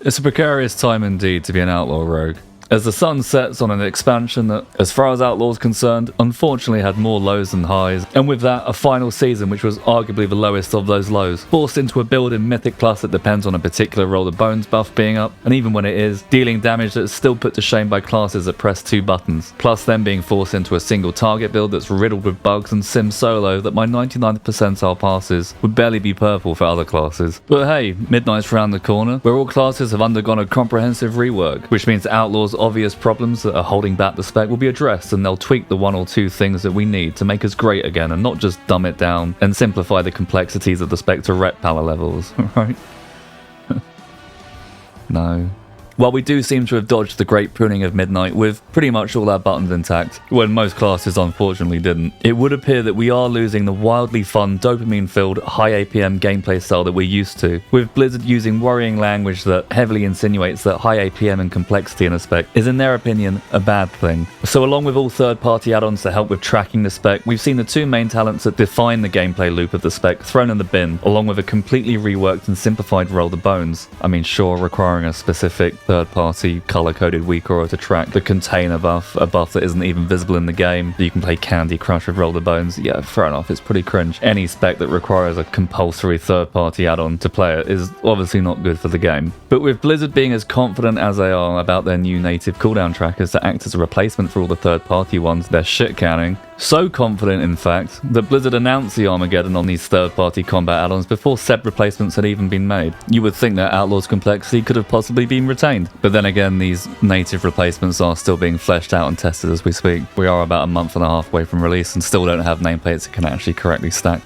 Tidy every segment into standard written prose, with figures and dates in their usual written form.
It's a precarious time indeed to be an Outlaw Rogue, as the sun sets on an expansion that, as far as Outlaw's concerned, unfortunately had more lows than highs, and with that, a final season which was arguably the lowest of those lows, forced into a build in Mythic Plus that depends on a particular Roll the Bones buff being up, and even when it is, dealing damage that is still put to shame by classes that press 2 buttons, plus then being forced into a single target build that's riddled with bugs and sim solo that my 99th percentile passes would barely be purple for other classes. But hey, Midnight's round the corner, where all classes have undergone a comprehensive rework, which means Outlaw's obvious problems that are holding back the spec will be addressed, and they'll tweak the 1 or 2 things that we need to make us great again and not just dumb it down and simplify the complexities of the spec to rep power levels, right? No. While we do seem to have dodged the great pruning of Midnight with pretty much all our buttons intact, when most classes unfortunately didn't, it would appear that we are losing the wildly fun, dopamine-filled, high APM gameplay style that we're used to, with Blizzard using worrying language that heavily insinuates that high APM and complexity in a spec is, in their opinion, a bad thing. So along with all third-party add-ons to help with tracking the spec, we've seen the 2 main talents that define the gameplay loop of the spec thrown in the bin, along with a completely reworked and simplified Roll the Bones. I mean, sure, requiring a specific third-party color-coded weak aura to track the container buff, a buff that isn't even visible in the game, that you can play Candy Crush with Roll the Bones. Yeah, fair enough, it's pretty cringe. Any spec that requires a compulsory third-party add-on to play it is obviously not good for the game. But with Blizzard being as confident as they are about their new native cooldown trackers to act as a replacement for all the third-party ones they're shit-canning, so confident in fact that Blizzard announced the Armageddon on these third-party combat add-ons before said replacements had even been made. You would think that Outlaw's complexity could have possibly been retained, but then again, these native replacements are still being fleshed out and tested as we speak. We are about a month and a half away from release and still don't have nameplates that can actually correctly stack.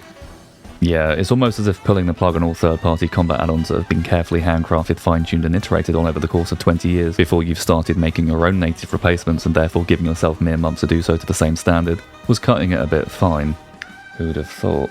Yeah, it's almost as if pulling the plug on all third-party combat add-ons that have been carefully handcrafted, fine-tuned and iterated on over the course of 20 years before you've started making your own native replacements and therefore giving yourself mere months to do so to the same standard, was cutting it a bit fine. Who'd have thought?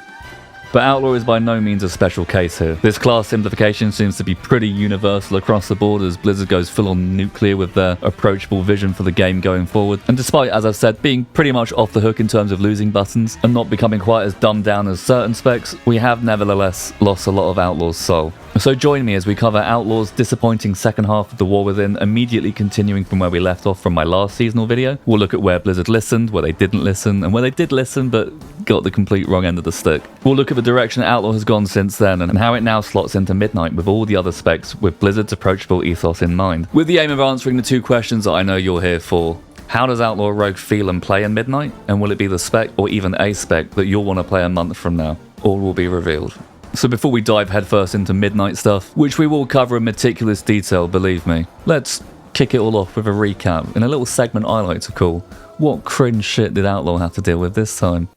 But Outlaw is by no means a special case here. This class simplification seems to be pretty universal across the board as Blizzard goes full-on nuclear with their approachable vision for the game going forward. And despite, as I've said, being pretty much off the hook in terms of losing buttons and not becoming quite as dumbed down as certain specs, we have nevertheless lost a lot of Outlaw's soul. So join me as we cover Outlaw's disappointing second half of the War Within, immediately continuing from where we left off from my last seasonal video. We'll look at where Blizzard listened, where they didn't listen, and where they did listen but got the complete wrong end of the stick. We'll look at the direction Outlaw has gone since then and how it now slots into Midnight with all the other specs with Blizzard's approachable ethos in mind, with the aim of answering the 2 questions that I know you're here for. How does Outlaw Rogue feel and play in Midnight? And will it be the spec or even a spec that you'll want to play a month from now? All will be revealed. So before we dive headfirst into Midnight stuff, which we will cover in meticulous detail, believe me, let's kick it all off with a recap in a little segment I like to call, what cringe shit did Outlaw have to deal with this time?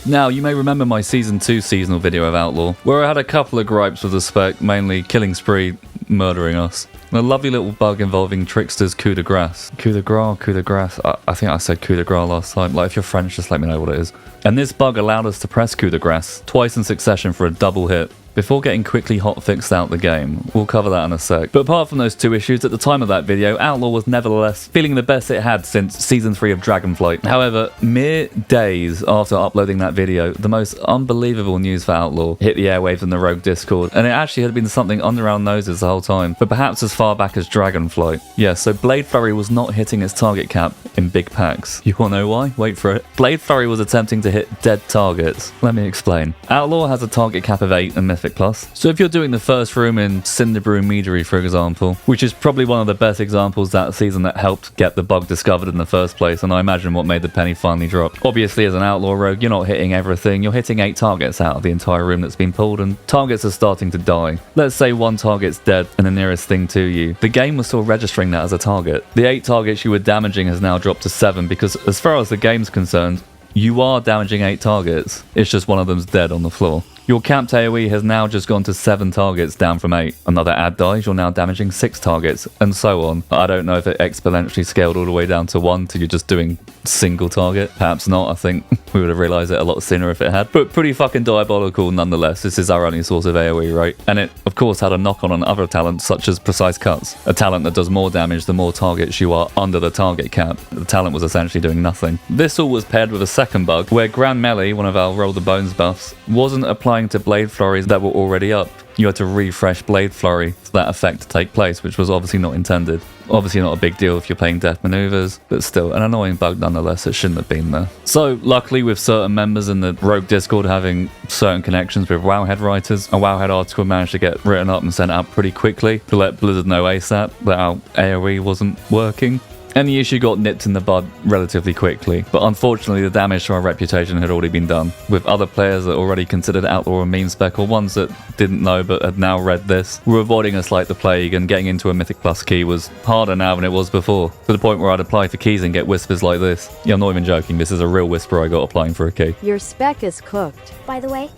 Now, you may remember my Season 2 seasonal video of Outlaw, where I had a couple of gripes with the spec, mainly Killing Spree murdering us, and a lovely little bug involving Trickster's coup de grace. Coup de grace? I think I said coup de grace last time. Like, if you're French, just let me know what it is. And this bug allowed us to press coup de grace twice in succession for a double hit, before getting quickly hotfixed out the game. We'll cover that in a sec. But apart from those 2 issues, at the time of that video, Outlaw was nevertheless feeling the best it had since Season 3 of Dragonflight. However, mere days after uploading that video, the most unbelievable news for Outlaw hit the airwaves in the Rogue Discord, and it actually had been something under our noses the whole time, for perhaps as far back as Dragonflight. Yeah, so Blade Flurry was not hitting its target cap in big packs. You wanna know why? Wait for it. Blade Flurry was attempting to hit dead targets. Let me explain. Outlaw has a target cap of 8 in Mythic Plus. So if you're doing the first room in Cinderbrew Meadery, for example, which is probably one of the best examples that season that helped get the bug discovered in the first place, and I imagine what made the penny finally drop. Obviously, as an Outlaw Rogue, you're not hitting everything. You're hitting 8 targets out of the entire room that's been pulled, and targets are starting to die. Let's say 1 target's dead and the nearest thing to you. The game was still registering that as a target. The 8 targets you were damaging has now dropped to 7 because, as far as the game's concerned, you are damaging 8 targets. It's just one of them's dead on the floor. Your capped AoE has now just gone to 7 targets down from 8. Another ad dies, you're now damaging 6 targets, and so on. I don't know if it exponentially scaled all the way down to 1 to you're just doing single target. Perhaps not, I think we would have realised it a lot sooner if it had. But pretty fucking diabolical nonetheless. This is our only source of AoE, right? And it, of course, had a knock-on on other talents such as Precise Cuts, a talent that does more damage the more targets you are under the target cap. The talent was essentially doing nothing. This all was paired with a second bug, where Grand Melee, one of our Roll the Bones buffs, wasn't applying applying to blade flurries that were already up. You had to refresh blade flurry for that effect to take place, which was obviously not intended. Obviously not a big deal if you're playing death maneuvers, but still an annoying bug nonetheless. It shouldn't have been there. So luckily, with certain members in the Rogue Discord having certain connections with Wowhead writers, a Wowhead article managed to get written up and sent out pretty quickly to let Blizzard know ASAP that our AoE wasn't working. And the issue got nipped in the bud relatively quickly, but unfortunately the damage to our reputation had already been done, with other players that already considered Outlaw a meme spec, or ones that didn't know but had now read this, were avoiding us like the plague, and getting into a Mythic Plus key was harder now than it was before, to the point where I'd apply for keys and get whispers like this. Yeah, I'm not even joking, this is a real whisper I got applying for a key. Your spec is cooked. By the way,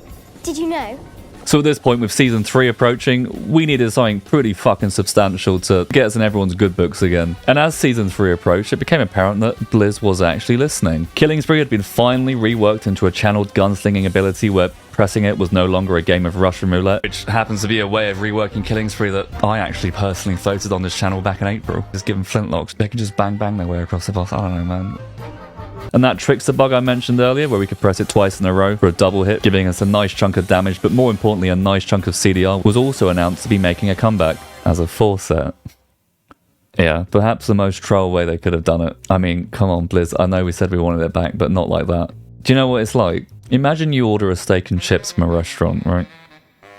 did you know? So at this point, with Season 3 approaching, we needed something pretty fucking substantial to get us in everyone's good books again. And as Season 3 approached, it became apparent that Blizz was actually listening. Killing Spree had been finally reworked into a channeled gunslinging ability where pressing it was no longer a game of Russian roulette, which happens to be a way of reworking Killing Spree that I actually personally floated on this channel back in April. Just give them flintlocks. They can just bang their way across the boss. I don't know, man. And that trickster bug I mentioned earlier, where we could press it twice in a row for a double hit, giving us a nice chunk of damage, but more importantly a nice chunk of CDR, was also announced to be making a comeback as a 4-set. Yeah, perhaps the most troll way they could have done it. I mean, come on Blizz, I know we said we wanted it back, but not like that. Do you know what it's like? Imagine you order a steak and chips from a restaurant, right?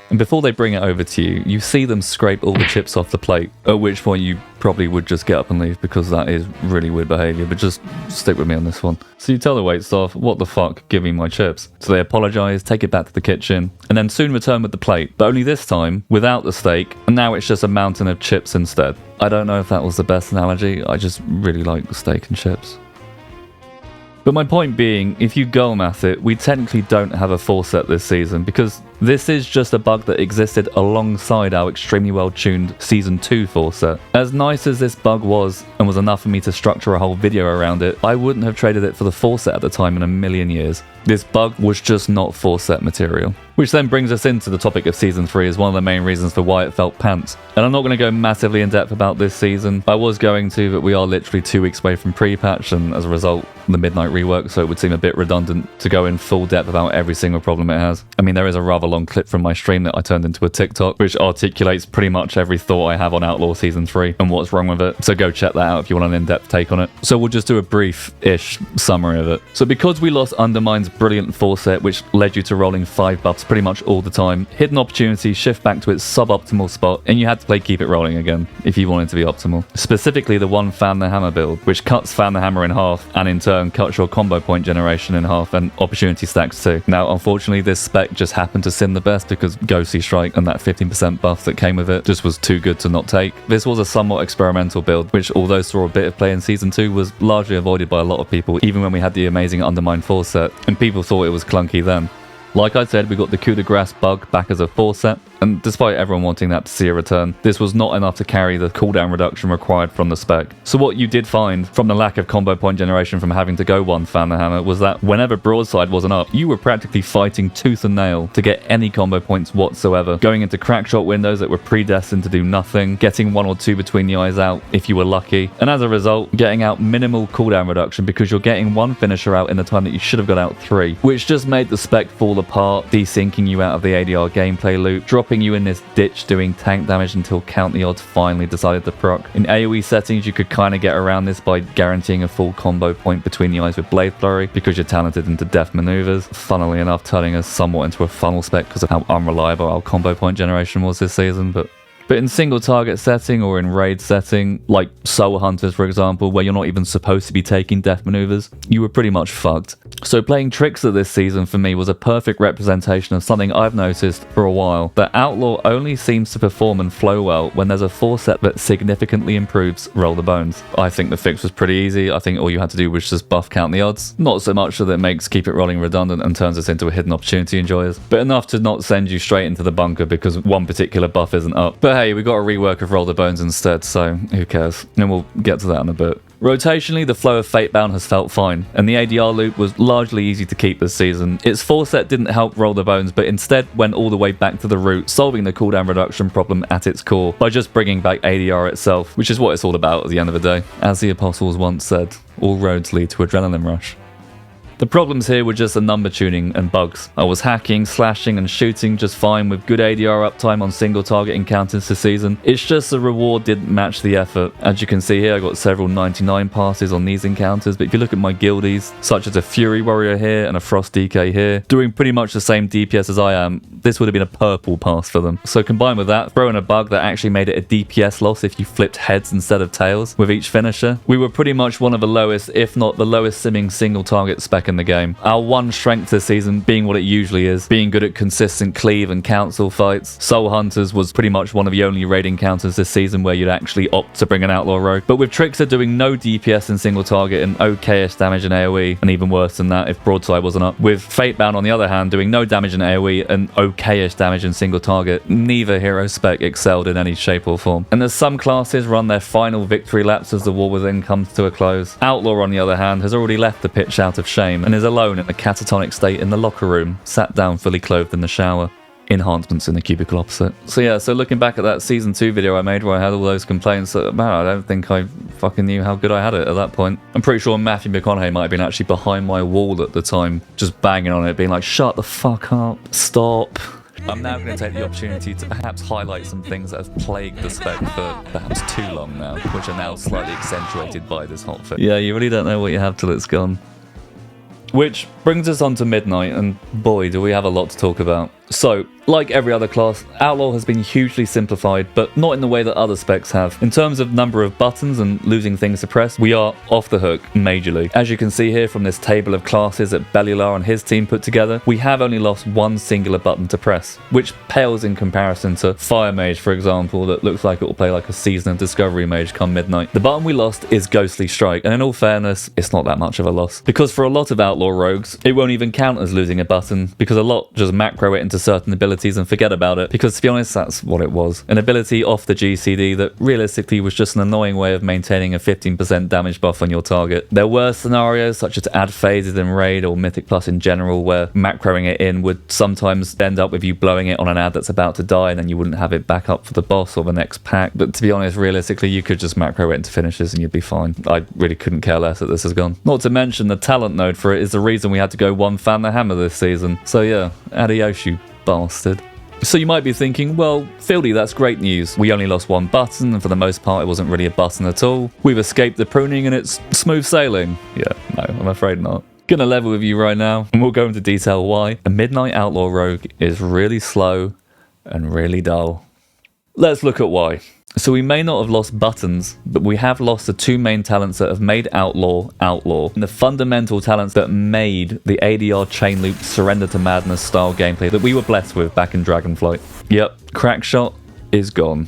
And before they bring it over to you, you see them scrape all the chips off the plate, at which point you probably would just get up and leave because that is really weird behaviour, but just stick with me on this one. So you tell the waitstaff, what the fuck, give me my chips. So they apologise, take it back to the kitchen, and then soon return with the plate, but only this time without the steak, and now it's just a mountain of chips instead. I don't know if that was the best analogy, I just really like steak and chips. But my point being, if you goal math it, we technically don't have a 4-set this season, because this is just a bug that existed alongside our extremely well-tuned Season 2 4-set. As nice as this bug was, and was enough for me to structure a whole video around it, I wouldn't have traded it for the 4-set at the time in a million years. This bug was just not 4-set material. Which then brings us into the topic of Season 3 as one of the main reasons for why it felt pants. And I'm not going to go massively in depth about this season. I was going to, but we are literally 2 weeks away from Prepatch, and as a result, the midnight rework, so it would seem a bit redundant to go in full depth about every single problem it has. I mean, there is a rather long clip from my stream that I turned into a TikTok, which articulates pretty much every thought I have on Outlaw Season 3 and what's wrong with it, so go check that out if you want an in-depth take on it. So we'll just do a brief-ish summary of it. So because we lost Undermine's brilliant 4-set, which led you to rolling 5 buffs pretty much all the time, Hidden Opportunity shift back to its suboptimal spot, and you had to play Keep It Rolling again if you wanted to be optimal. Specifically the one Fan the Hammer build, which cuts Fan the Hammer in half, and in turn cuts your combo point generation in half, and opportunity stacks too. Now unfortunately this spec just happened to sim the best because Ghostly Strike and that 15% buff that came with it just was too good to not take. This was a somewhat experimental build, which although saw a bit of play in Season 2, was largely avoided by a lot of people, even when we had the amazing Undermine 4-set, and people thought it was clunky then. Like I said, we got the coup de grace bug back as a 4-set, and despite everyone wanting that to see a return, this was not enough to carry the cooldown reduction required from the spec. So what you did find from the lack of combo point generation from having to go one Fan the Hammer was that whenever Broadside wasn't up, you were practically fighting tooth and nail to get any combo points whatsoever, going into Crackshot windows that were predestined to do nothing, getting 1 or 2 between the eyes out if you were lucky, and as a result, getting out minimal cooldown reduction because you're getting 1 finisher out in the time that you should have got out 3, which just made the spec fall apart, desyncing you out of the ADR gameplay loop, dropping you in this ditch doing tank damage until Count the Odds finally decided to proc. In AoE settings, you could kind of get around this by guaranteeing a full combo point between the eyes with Blade Flurry because you're talented into death maneuvers, funnily enough turning us somewhat into a funnel spec because of how unreliable our combo point generation was this season. But in single target setting or in raid setting, like Soul Hunters for example, where you're not even supposed to be taking death maneuvers, you were pretty much fucked. So playing Trickster this season for me was a perfect representation of something I've noticed for a while, that Outlaw only seems to perform and flow well when there's a 4-set that significantly improves Roll the Bones. I think the fix was pretty easy. I think all you had to do was just buff Count the Odds. Not so much that it makes Keep It Rolling redundant and turns us into a Hidden Opportunity enjoyers, but enough to not send you straight into the bunker because one particular buff isn't up. But hey, we got a rework of Roll the Bones instead, so who cares? And we'll get to that in a bit. Rotationally, the flow of Fatebound has felt fine, and the ADR loop was largely easy to keep this season. Its 4-set didn't help Roll the Bones, but instead went all the way back to the root, solving the cooldown reduction problem at its core by just bringing back ADR itself, which is what it's all about at the end of the day. As the Apostles once said, all roads lead to Adrenaline Rush. The problems here were just the number tuning and bugs. I was hacking, slashing and shooting just fine with good ADR uptime on single target encounters this season. It's just the reward didn't match the effort. As you can see here, I got several 99 passes on these encounters, but if you look at my guildies, such as a Fury Warrior here and a Frost DK here, doing pretty much the same DPS as I am, this would have been a purple pass for them. So combined with that, throw in a bug that actually made it a DPS loss if you flipped heads instead of tails with each finisher, we were pretty much one of the lowest, if not the lowest simming single target spec in the game. Our one strength this season being what it usually is, being good at consistent cleave and council fights. Soul Hunters was pretty much one of the only raid encounters this season where you'd actually opt to bring an Outlaw Rogue. But with Trickster doing no DPS in single target and okayish damage in AoE, and even worse than that if Broadside wasn't up. With Fatebound on the other hand doing no damage in AoE and okayish damage in single target, neither hero spec excelled in any shape or form. And as some classes run their final victory laps as the war within comes to a close, Outlaw on the other hand has already left the pitch out of shame and is alone in a catatonic state in the locker room, sat down fully clothed in the shower. Enhancements in the cubicle opposite. So looking back at that season 2 video I made where I had all those complaints, man, I don't think I fucking knew how good I had it at that point. I'm pretty sure Matthew McConaughey might have been actually behind my wall at the time, just banging on it, being like, shut the fuck up, stop. I'm now going to take the opportunity to perhaps highlight some things that have plagued the spec for perhaps too long now, which are now slightly accentuated by this hot fix. Yeah, you really don't know what you have till it's gone. Which brings us on to Midnight, and boy, do we have a lot to talk about. So, like every other class, Outlaw has been hugely simplified, but not in the way that other specs have. In terms of number of buttons and losing things to press, we are off the hook majorly. As you can see here from this table of classes that Bellular and his team put together, we have only lost one singular button to press, which pales in comparison to Fire Mage, for example, that looks like it will play like a Season of Discovery Mage come Midnight. The button we lost is Ghostly Strike, and in all fairness, it's not that much of a loss. Because for a lot of Outlaw Rogues, it won't even count as losing a button, because a lot just macro it into certain abilities and forget about it, because to be honest, that's what it was. An ability off the GCD that realistically was just an annoying way of maintaining a 15% damage buff on your target. There were scenarios such as to add phases in Raid or Mythic Plus in general where macroing it in would sometimes end up with you blowing it on an ad that's about to die and then you wouldn't have it back up for the boss or the next pack. But to be honest, realistically, you could just macro it into finishes and you'd be fine. I really couldn't care less that this has gone. Not to mention the talent node for it is the reason we had to go one Fan the Hammer this season. So yeah, adios you bastard. So you might be thinking, well, Fieldy, that's great news. We only lost one button, and for the most part, it wasn't really a button at all. We've escaped the pruning, and it's smooth sailing. Yeah, no, I'm afraid not. Gonna level with you right now, and we'll go into detail why. A Midnight Outlaw Rogue is really slow and really dull. Let's look at why. So we may not have lost buttons, but we have lost the two main talents that have made Outlaw, Outlaw, and the fundamental talents that made the ADR chain loop Surrender to Madness style gameplay that we were blessed with back in Dragonflight. Yep, Crackshot is gone.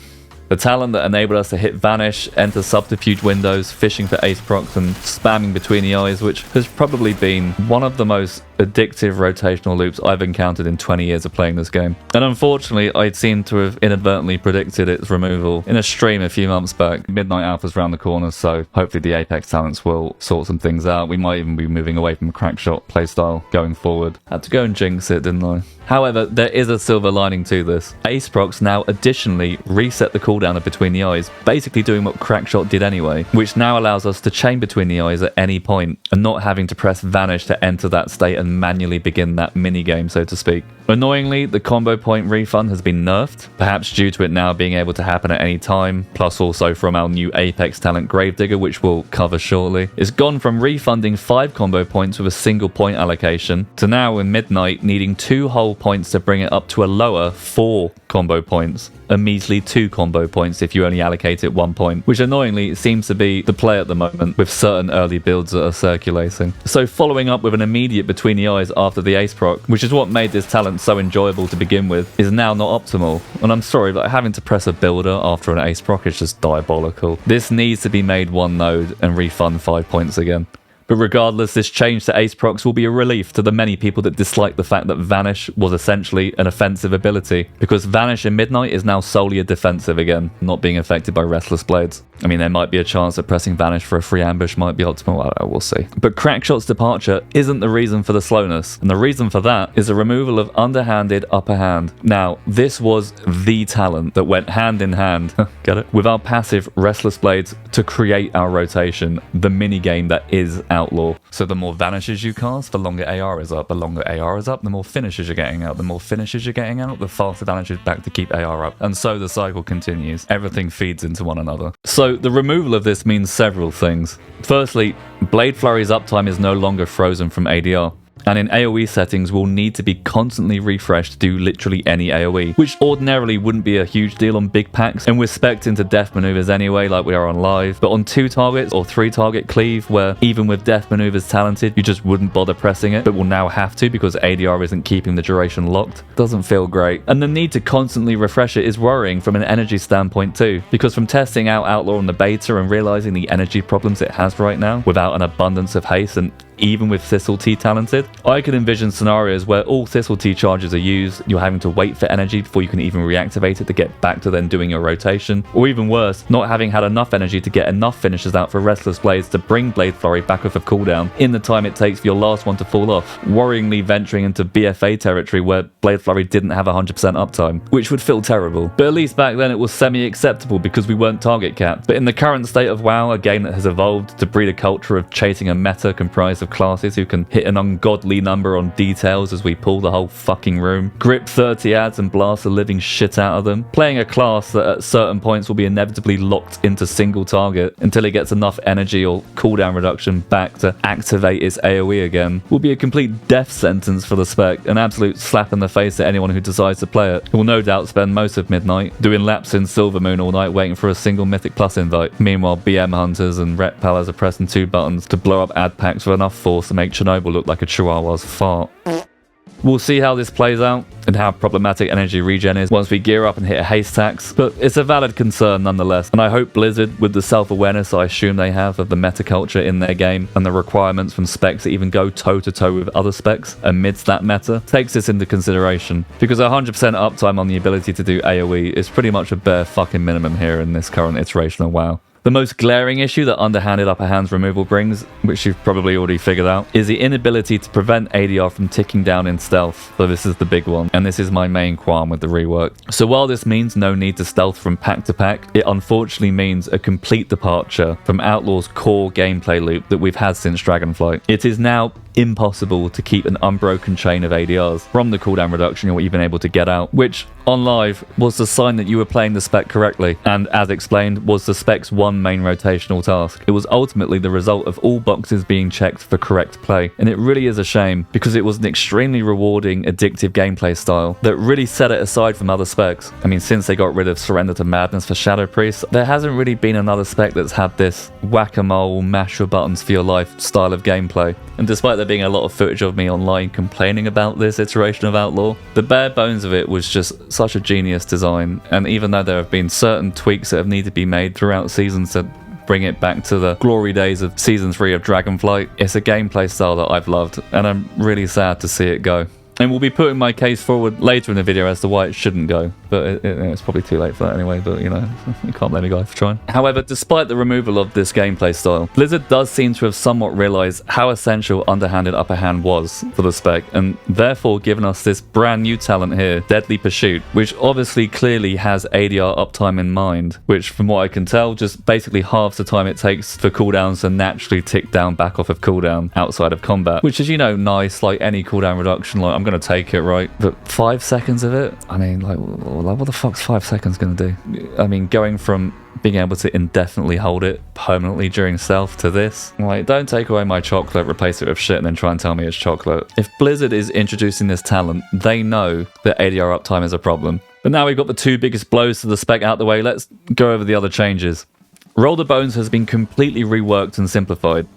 The talent that enabled us to hit Vanish, enter subterfuge windows, fishing for Ace Procs and spamming between the eyes, which has probably been one of the most addictive rotational loops I've encountered in 20 years of playing this game. And unfortunately, I seem to have inadvertently predicted its removal in a stream a few months back. Midnight Alpha's around the corner, so hopefully the Apex talents will sort some things out. We might even be moving away from Crackshot playstyle going forward. Had to go and jinx it, didn't I? However, there is a silver lining to this. Ace Procs now additionally reset the cooldown of between the eyes, basically doing what Crackshot did anyway, which now allows us to chain between the eyes at any point and not having to press Vanish to enter that state and manually begin that minigame, so to speak. Annoyingly, the combo point refund has been nerfed, perhaps due to it now being able to happen at any time, plus also from our new Apex talent Gravedigger, which we'll cover shortly. It's gone from refunding 5 combo points with a single point allocation, to now in Midnight needing 2 whole points to bring it up to a lower 4 combo points. A measly 2 combo points if you only allocate it 1 point, which annoyingly seems to be the play at the moment with certain early builds that are circulating. So following up with an immediate between the eyes after the Ace Proc, which is what made this talent so enjoyable to begin with, is now not optimal. And I'm sorry, but having to press a builder after an Ace Proc is just diabolical. This needs to be made 1 node and refund 5 points again. But regardless, this change to Ace Procs will be a relief to the many people that dislike the fact that Vanish was essentially an offensive ability, because Vanish in Midnight is now solely a defensive again, not being affected by Restless Blades. I mean, there might be a chance that pressing Vanish for a free ambush might be optimal, I don't know, we'll see. But Crackshot's departure isn't the reason for the slowness, and the reason for that is the removal of Underhanded Upper Hand. Now, this was the talent that went hand in hand, get it? With our passive Restless Blades to create our rotation, the minigame that is Outlaw. So the more vanishes you cast, the longer AR is up. The longer AR is up, the more finishes you're getting out. The more finishes you're getting out, the faster damage is back to keep AR up. And so the cycle continues. Everything feeds into one another. So the removal of this means several things. Firstly, Blade Flurry's uptime is no longer frozen from ADR. And in AoE settings will need to be constantly refreshed to do literally any AoE, which ordinarily wouldn't be a huge deal on big packs, and we're spec'd into death maneuvers anyway like we are on live, but on 2 targets or 3 target cleave, where even with death maneuvers talented, you just wouldn't bother pressing it, but will now have to because ADR isn't keeping the duration locked, doesn't feel great. And the need to constantly refresh it is worrying from an energy standpoint too, because from testing out Outlaw on the beta and realizing the energy problems it has right now, without an abundance of haste and even with Thistle Tea talented, I could envision scenarios where all Thistle Tea charges are used, you're having to wait for energy before you can even reactivate it to get back to then doing your rotation, or even worse, not having had enough energy to get enough finishes out for Restless Blades to bring Blade Flurry back off of cooldown in the time it takes for your last one to fall off, worryingly venturing into BFA territory where Blade Flurry didn't have 100% uptime, which would feel terrible. But at least back then it was semi-acceptable because we weren't target capped. But in the current state of WoW, a game that has evolved to breed a culture of chasing a meta comprised of classes who can hit an ungodly number on details as we pull the whole fucking room, grip 30 ads and blast the living shit out of them, playing a class that at certain points will be inevitably locked into single target until it gets enough energy or cooldown reduction back to activate its AoE again, will be a complete death sentence for the spec, an absolute slap in the face to anyone who decides to play it, who will no doubt spend most of midnight doing laps in Silvermoon all night waiting for a single Mythic Plus invite. Meanwhile, BM hunters and rep pallers are pressing 2 buttons to blow up ad packs with enough force to make Chernobyl look like a chihuahua's fart. We'll see how this plays out and how problematic energy regen is once we gear up and hit a haste tax, but it's a valid concern nonetheless, and I hope Blizzard, with the self-awareness I assume they have of the meta culture in their game and the requirements from specs that even go toe-to-toe with other specs amidst that meta, takes this into consideration, because 100% uptime on the ability to do AoE is pretty much a bare fucking minimum here in this current iteration of WoW. The most glaring issue that Underhanded Upper Hands removal brings, which you've probably already figured out, is the inability to prevent ADR from ticking down in stealth. So this is the big one, and this is my main qualm with the rework. So while this means no need to stealth from pack to pack, it unfortunately means a complete departure from Outlaw's core gameplay loop that we've had since Dragonflight. It is now impossible to keep an unbroken chain of ADRs from the cooldown reduction you're even able to get out, which on live was the sign that you were playing the spec correctly, and as explained was the spec's one main rotational task. It was ultimately the result of all boxes being checked for correct play, and it really is a shame because it was an extremely rewarding, addictive gameplay style that really set it aside from other specs. I mean, since they got rid of Surrender to Madness for Shadow Priest, there hasn't really been another spec that's had this whack-a-mole, mash your buttons for your life style of gameplay. And despite there being a lot of footage of me online complaining about this iteration of Outlaw, the bare bones of it was just such a genius design, and even though there have been certain tweaks that have needed to be made throughout seasons to bring it back to the glory days of Season 3 of Dragonflight, it's a gameplay style that I've loved, and I'm really sad to see it go. And we'll be putting my case forward later in the video as to why it shouldn't go. But it's probably too late for that anyway, but you know, you can't blame a guy for trying. However, despite the removal of this gameplay style, Blizzard does seem to have somewhat realized how essential Underhanded Upper Hand was for the spec, and therefore given us this brand new talent here, Deadly Pursuit, which obviously clearly has ADR uptime in mind, which from what I can tell, just basically halves the time it takes for cooldowns to naturally tick down back off of cooldown outside of combat, which is, you know, nice, like any cooldown reduction, like I'm going to take it, right? But 5 seconds of it? I mean, like, what the fuck's 5 seconds going to do? I mean, going from being able to indefinitely hold it permanently during stealth to this, like, don't take away my chocolate, replace it with shit, and then try and tell me it's chocolate. If Blizzard is introducing this talent, they know that ADR uptime is a problem. But now we've got the 2 biggest blows to the spec out the way, let's go over the other changes. Roll the Bones has been completely reworked and simplified.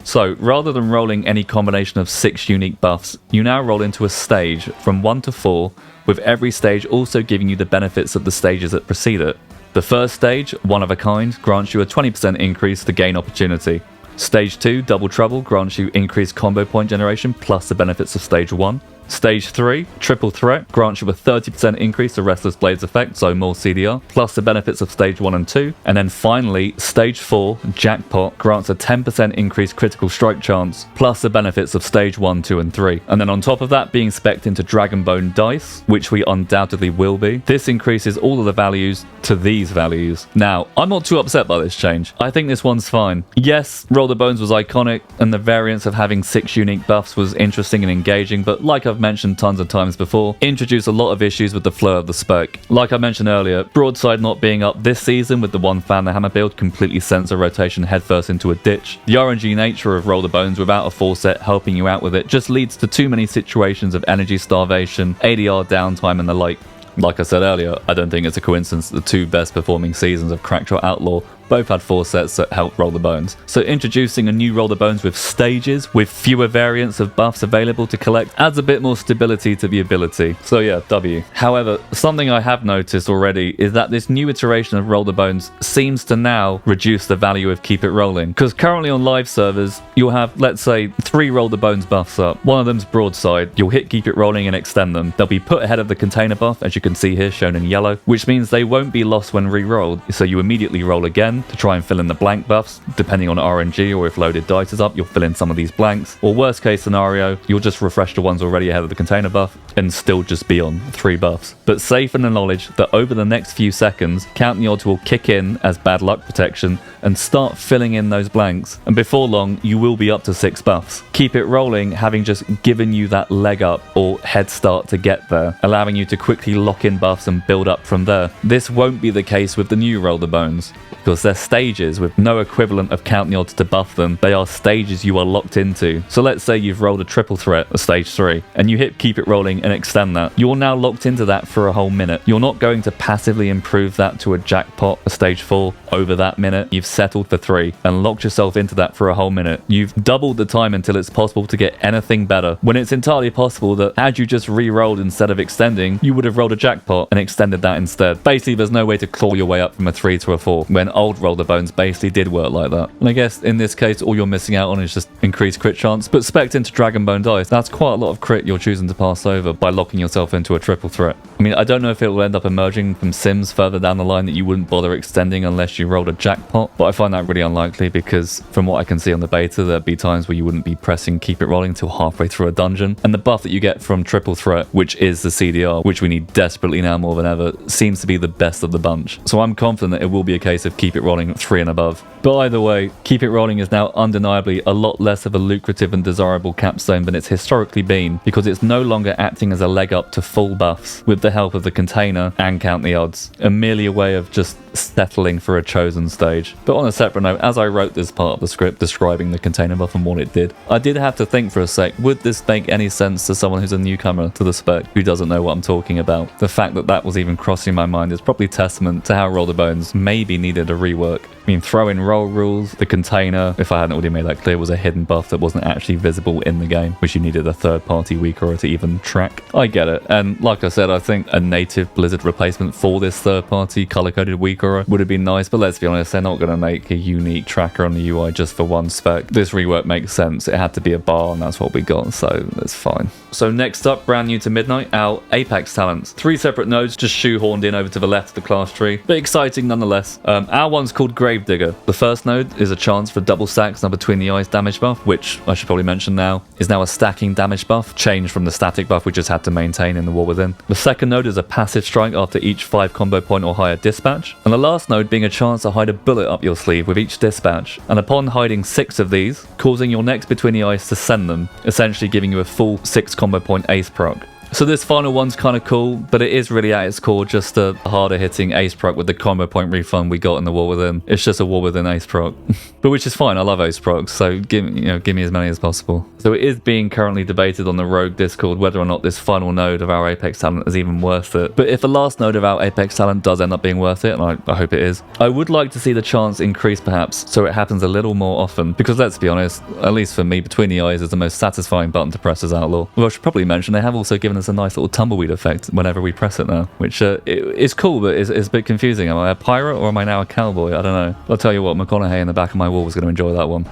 So, rather than rolling any combination of 6 unique buffs, you now roll into a stage from 1 to 4, with every stage also giving you the benefits of the stages that precede it. The first stage, One of a Kind, grants you a 20% increase to gain opportunity. Stage 2, Double Trouble, grants you increased combo point generation plus the benefits of Stage 1. Stage 3, Triple Threat, grants you a 30% increase to Restless Blade's effect, so more CDR, plus the benefits of Stage 1 and 2. And then finally, Stage 4, Jackpot, grants a 10% increased critical strike chance, plus the benefits of Stage 1, 2, and 3. And then on top of that, being spec'd into Dragonbone Dice, which we undoubtedly will be, this increases all of the values to these values. Now, I'm not too upset by this change. I think this one's fine. Yes, Roll the Bones was iconic, and the variance of having 6 unique buffs was interesting and engaging, but like I've mentioned tons of times before, introduced a lot of issues with the flow of the spec. Like I mentioned earlier, Broadside not being up this season with the one fan the hammer build completely sends a rotation headfirst into a ditch. The RNG nature of Roll the Bones without a full set helping you out with it just leads to too many situations of energy starvation, ADR downtime, and the like. Like I said earlier, I don't think it's a coincidence that the 2 best performing seasons of Crackshot Outlaw both had 4 sets that helped Roll the Bones. So introducing a new Roll the Bones with stages, with fewer variants of buffs available to collect, adds a bit more stability to the ability. So yeah, W. However, something I have noticed already is that this new iteration of Roll the Bones seems to now reduce the value of Keep It Rolling. Because currently on live servers, you'll have, let's say, 3 Roll the Bones buffs up. One of them's Broadside. You'll hit Keep It Rolling and extend them. They'll be put ahead of the container buff, as you can see here shown in yellow, which means they won't be lost when re-rolled. So you immediately roll again to try and fill in the blank buffs. Depending on RNG or if loaded dice is up, you'll fill in some of these blanks. Or worst case scenario, you'll just refresh the ones already ahead of the container buff and still just be on 3 buffs. But safe in the knowledge that over the next few seconds, Count the Odds will kick in as bad luck protection and start filling in those blanks. And before long, you will be up to 6 buffs. Keep It Rolling having just given you that leg up or head start to get there, allowing you to quickly lock in buffs and build up from there. This won't be the case with the new Roll the Bones, because they're stages with no equivalent of Count the Odds to buff them. They are stages you are locked into. So let's say you've rolled a Triple Threat, a Stage 3, and you hit Keep It Rolling and extend that. You're now locked into that for a whole minute. You're not going to passively improve that to a Jackpot, a Stage 4, over that minute. You've settled for 3 and locked yourself into that for a whole minute. You've doubled the time until it's possible to get anything better, when it's entirely possible that had you just re-rolled instead of extending, you would have rolled a Jackpot and extended that instead. Basically, there's no way to claw your way up from a 3 to a 4, when old Roll the Bones basically did work like that. And I guess in this case, all you're missing out on is just increased crit chance, but spec'd into Dragonbone Dice, that's quite a lot of crit you're choosing to pass over by locking yourself into a Triple Threat. I mean, I don't know if it will end up emerging from sims further down the line that you wouldn't bother extending unless you rolled a Jackpot, but I find that really unlikely because from what I can see on the beta, there'd be times where you wouldn't be pressing Keep It Rolling until halfway through a dungeon, and the buff that you get from Triple Threat, which is the CDR, which we need desperately now more than ever, seems to be the best of the bunch. So I'm confident that it will be a case of Keep It Rolling 3 and above. But either way, Keep It Rolling is now undeniably a lot less of a lucrative and desirable capstone than it's historically been, because it's no longer acting as a leg up to full buffs with the help of the container and Count the Odds, and merely a way of just settling for a chosen stage. But on a separate note, as I wrote this part of the script describing the container buff and what it did, I did have to think for a sec, would this make any sense to someone who's a newcomer to the spec who doesn't know what I'm talking about? The fact that that was even crossing my mind is probably testament to how Roll the Bones maybe needed a rework. I mean, throw in roll rules, the container, if I hadn't already made that clear, was a hidden buff that wasn't actually visible in the game, which you needed a third-party weaker to even track. I get it, and like I said, I think a native Blizzard replacement for this third-party color-coded weaker would have been nice, but let's be honest, they're not going to make a unique tracker on the UI just for one spec. This rework makes sense. It had to be a bar, and that's what we got, so that's fine. So next up, brand new to Midnight, our Apex talents. 3 separate nodes just shoehorned in over to the left of the class tree, but exciting nonetheless. Our one's called Gravedigger. The first node is a chance for double stacks now between the eyes damage buff, which I should probably mention now is now a stacking damage buff, changed from the static buff we just had to maintain in the War Within. The second node is a passive strike after each 5 combo point or higher dispatch, and the last node being a chance to hide a bullet up your sleeve with each dispatch, and upon hiding 6 of these, causing your next between the eyes to send them, essentially giving you a full 6 combo point Ace Proc. So this final one's kind of cool, but it is really at its core just a harder hitting Ace Proc with the combo point refund we got in the War Within. It's just a War Within Ace Proc, but which is fine. I love Ace Procs, so give me as many as possible. So it is being currently debated on the Rogue Discord whether or not this final node of our Apex talent is even worth it. But if the last node of our Apex talent does end up being worth it, and I hope it is, I would like to see the chance increase perhaps, so it happens a little more often. Because let's be honest, at least for me, between the eyes is the most satisfying button to press as Outlaw. Well, I should probably mention they have also given us a nice little tumbleweed effect whenever we press it now, which is cool, but it's a bit confusing. Am I a pirate or am I now a cowboy? I don't know. I'll tell you what, McConaughey in the back of my wall was going to enjoy that one.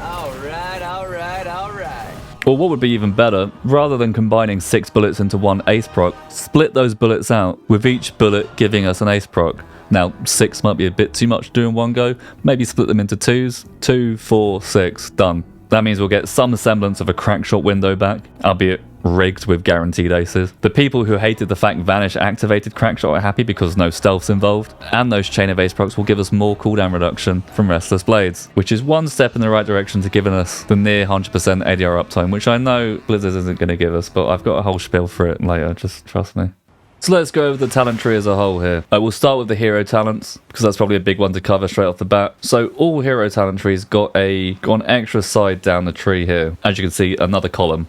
Or what would be even better, rather than combining 6 bullets into one Ace Proc, split those bullets out, with each bullet giving us an Ace Proc. Now, 6 might be a bit too much to do in one go. Maybe split them into 2s. 2, 4, 6, done. That means we'll get some semblance of a Crackshot window back, albeit rigged with guaranteed aces. The people who hated the fact Vanish activated Crackshot are happy because no stealth's involved, and those chain of Ace Procs will give us more cooldown reduction from Restless Blades, which is one step in the right direction to giving us the near 100% ADR uptime, which I know Blizzard isn't going to give us, but I've got a whole spiel for it later, just trust me. So let's go over the talent tree as a whole here. We'll start with the hero talents, because that's probably a big one to cover straight off the bat. So all hero talent trees got an extra side down the tree here. As you can see, another column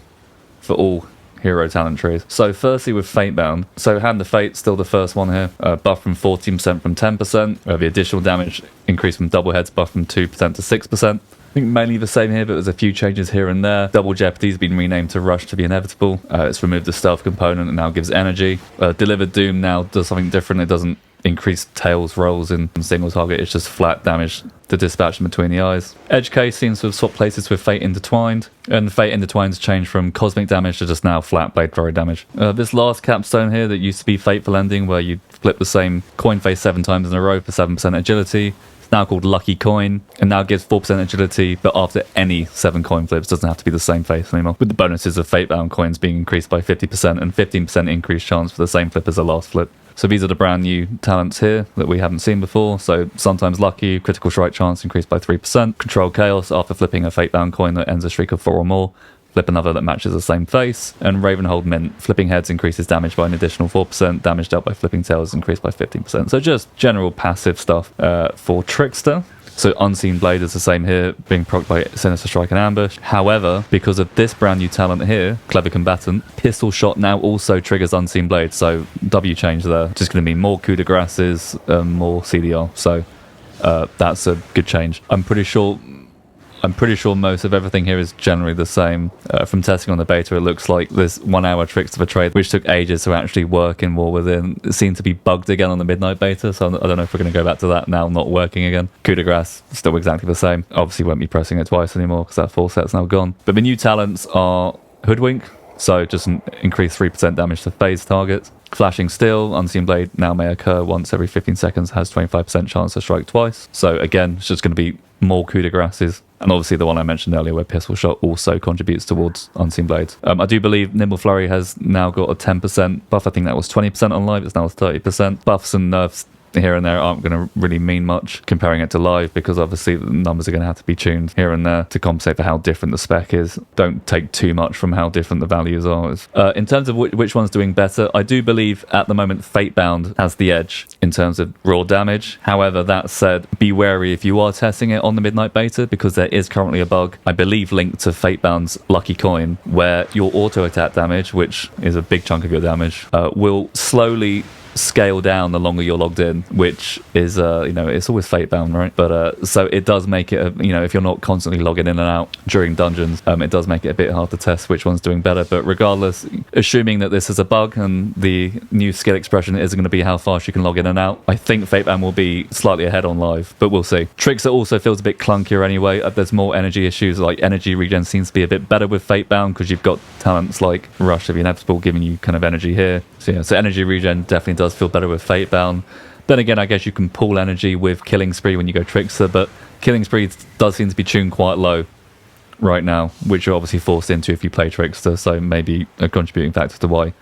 for all hero talent trees. So firstly with Fatebound. So Hand of Fate, still the first one here. Buff from 14% from 10%. We have the additional damage increase from double heads, buff from 2% to 6%. I think mainly the same here, but there's a few changes here and there. Double Jeopardy's been renamed to Rush to the Inevitable. It's removed the stealth component and now gives energy. Delivered Doom now does something different. It doesn't increase tails rolls in single target. It's just flat damage to dispatch in between the eyes. Edge Case seems to have swapped places with Fate Intertwined, and Fate Intertwined's changed from cosmic damage to just now flat blade throw damage. This last capstone here that used to be Fateful Ending, where you flip the same coin face 7 times in a row for 7% agility. Now called Lucky Coin, and now gives 4% agility, but after any 7 coin flips. Doesn't have to be the same face anymore, with the bonuses of Fatebound coins being increased by 50% and 15% increased chance for the same flip as the last flip. So these are the brand new talents here that we haven't seen before. So Sometimes Lucky, critical strike chance increased by 3%, Control Chaos after flipping a Fatebound coin that ends a streak of 4 or more, flip another that matches the same face, and Ravenhold Mint, flipping heads increases damage by an additional 4%, damage dealt by flipping tails increased by 15%. So just general passive stuff. For Trickster, so Unseen Blade is the same here, being procced by Sinister Strike and Ambush. However, because of this brand new talent here, Clever Combatant, Pistol Shot now also triggers Unseen Blade, so W change there. Just going to be more coup de grâces, more CDR, so that's a good change. I'm pretty sure most of everything here is generally the same. From testing on the beta, it looks like this 1 hour Trickster for trade, which took ages to actually work in War Within, it seemed to be bugged again on the Midnight beta, so I don't know if we're going to go back to that now not working again. Coup de grace, still exactly the same. Obviously won't be pressing it twice anymore because that full set's now gone. But the new talents are Hoodwink, so just an increased 3% damage to phase targets. Flashing Steel, Unseen Blade now may occur once every 15 seconds, has 25% chance to strike twice. So again, it's just going to be more coup de graces. And obviously the one I mentioned earlier where Pistol Shot also contributes towards Unseen Blades. I do believe Nimble Flurry has now got a 10% buff. I think that was 20% on live, it's now 30%. Buffs and nerfs here and there aren't going to really mean much comparing it to live, because obviously the numbers are going to have to be tuned here and there to compensate for how different the spec is. Don't take too much from how different the values are. In terms of which one's doing better, I do believe at the moment Fatebound has the edge in terms of raw damage. However, that said, be wary if you are testing it on the Midnight beta, because there is currently a bug, I believe linked to Fatebound's Lucky Coin, where your auto attack damage, which is a big chunk of your damage, will slowly scale down the longer you're logged in, which is it's always Fatebound, right? But so it does make it if you're not constantly logging in and out during dungeons, it does make it a bit hard to test which one's doing better. But regardless, assuming that this is a bug and the new skill expression isn't going to be how fast you can log in and out, I think Fatebound will be slightly ahead on live, but we'll see. Trickster also feels a bit clunkier anyway. There's more energy issues, like energy regen seems to be a bit better with Fatebound because you've got talents like Rush of the Inevitable giving you kind of energy here. So energy regen definitely does feel better with Fatebound. Then again, I guess you can pull energy with Killing Spree when you go Trickster, but Killing Spree does seem to be tuned quite low right now, which you're obviously forced into if you play Trickster, so maybe a contributing factor to why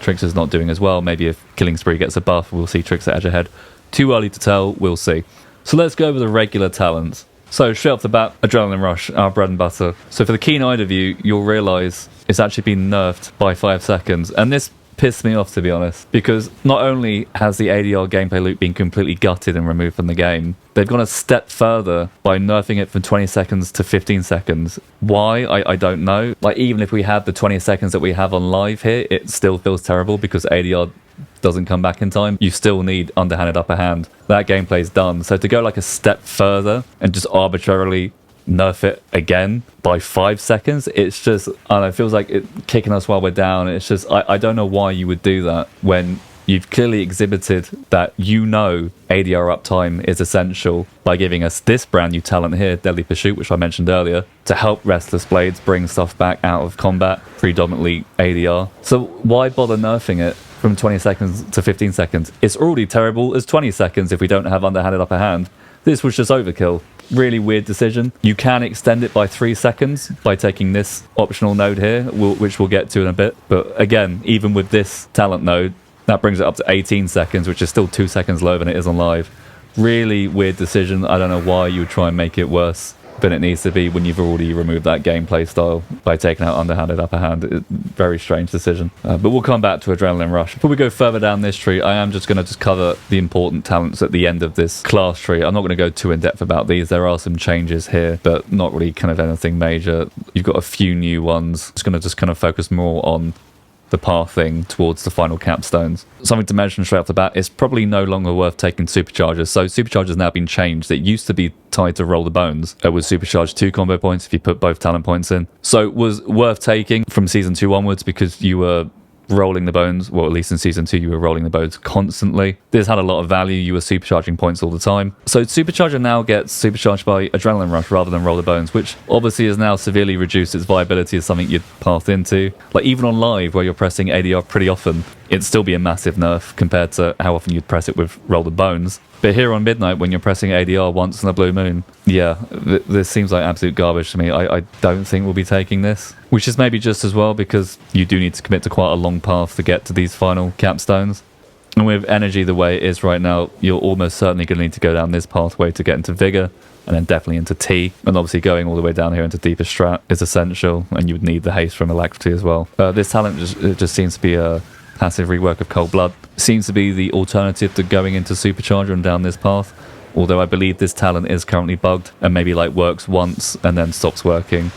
Trickster's not doing as well. Maybe if Killing Spree gets a buff, we'll see Trickster edge ahead. Too early to tell, we'll see. So let's go over the regular talents. So straight off the bat, Adrenaline Rush, our bread and butter. So for the keen-eyed of you, you'll realise it's actually been nerfed by 5 seconds, and this pissed me off, to be honest, because not only has the ADR gameplay loop been completely gutted and removed from the game, they've gone a step further by nerfing it from 20 seconds to 15 seconds. Why? I don't know. Like, even if we had the 20 seconds that we have on live here, it still feels terrible because ADR doesn't come back in time. You still need Underhanded Upper Hand. That gameplay's done. So to go like a step further and just arbitrarily nerf it again by 5 seconds, it's just, I don't know, it feels like it kicking us while we're down. It's just, I don't know why you would do that when You've clearly exhibited that you know ADR uptime is essential by giving us this brand new talent here, Deadly Pursuit, which I mentioned earlier, to help Restless Blades bring stuff back out of combat, predominantly ADR. So why bother nerfing it from 20 seconds to 15 seconds? It's already terrible as 20 seconds if we don't have Underhanded Upper Hand. This was just overkill. Really weird decision. You can extend it by 3 seconds by taking this optional node here, which we'll get to in a bit. But again, even with this talent node, that brings it up to 18 seconds, which is still 2 seconds lower than it is on live. Really weird decision. I don't know why you would try and make it worse than it needs to be when you've already removed that gameplay style by taking out Underhanded Upper Hand. Very strange decision. But we'll come back to Adrenaline Rush. Before we go further down this tree, I am just going to cover the important talents at the end of this class tree. I'm not going to go too in-depth about these. There are some changes here, but not really kind of anything major. You've got a few new ones. Just going to kind of focus more on the pathing towards the final capstones. Something to mention straight off the bat, it's probably no longer worth taking superchargers. So superchargers now been changed. It used to be tied to roll the bones. It was supercharged 2 combo points if you put both talent points in. So it was worth taking from season 2 onwards because you were rolling the bones, well, at least in season 2 you were rolling the bones constantly. This had a lot of value. You were supercharging points all the time. So supercharger now gets supercharged by Adrenaline Rush rather than roll the bones, which obviously has now severely reduced its viability as something you'd path into. Like even on live where you're pressing ADR pretty often, it'd still be a massive nerf compared to how often you'd press it with roll the bones. But here on Midnight, when you're pressing ADR once in a blue moon, yeah, this seems like absolute garbage to me. I don't think we'll be taking this, which is maybe just as well because you do need to commit to quite a long path to get to these final capstones. And with energy the way it is right now, you're almost certainly going to need to go down this pathway to get into Vigor, and then definitely into T. And obviously going all the way down here into Deeper Strat is essential, and you would need the haste from Alacrity as well. This talent just seems to be a passive rework of Cold Blood. Seems to be the alternative to going into Supercharger and down this path, although I believe this talent is currently bugged and maybe like works once and then stops working.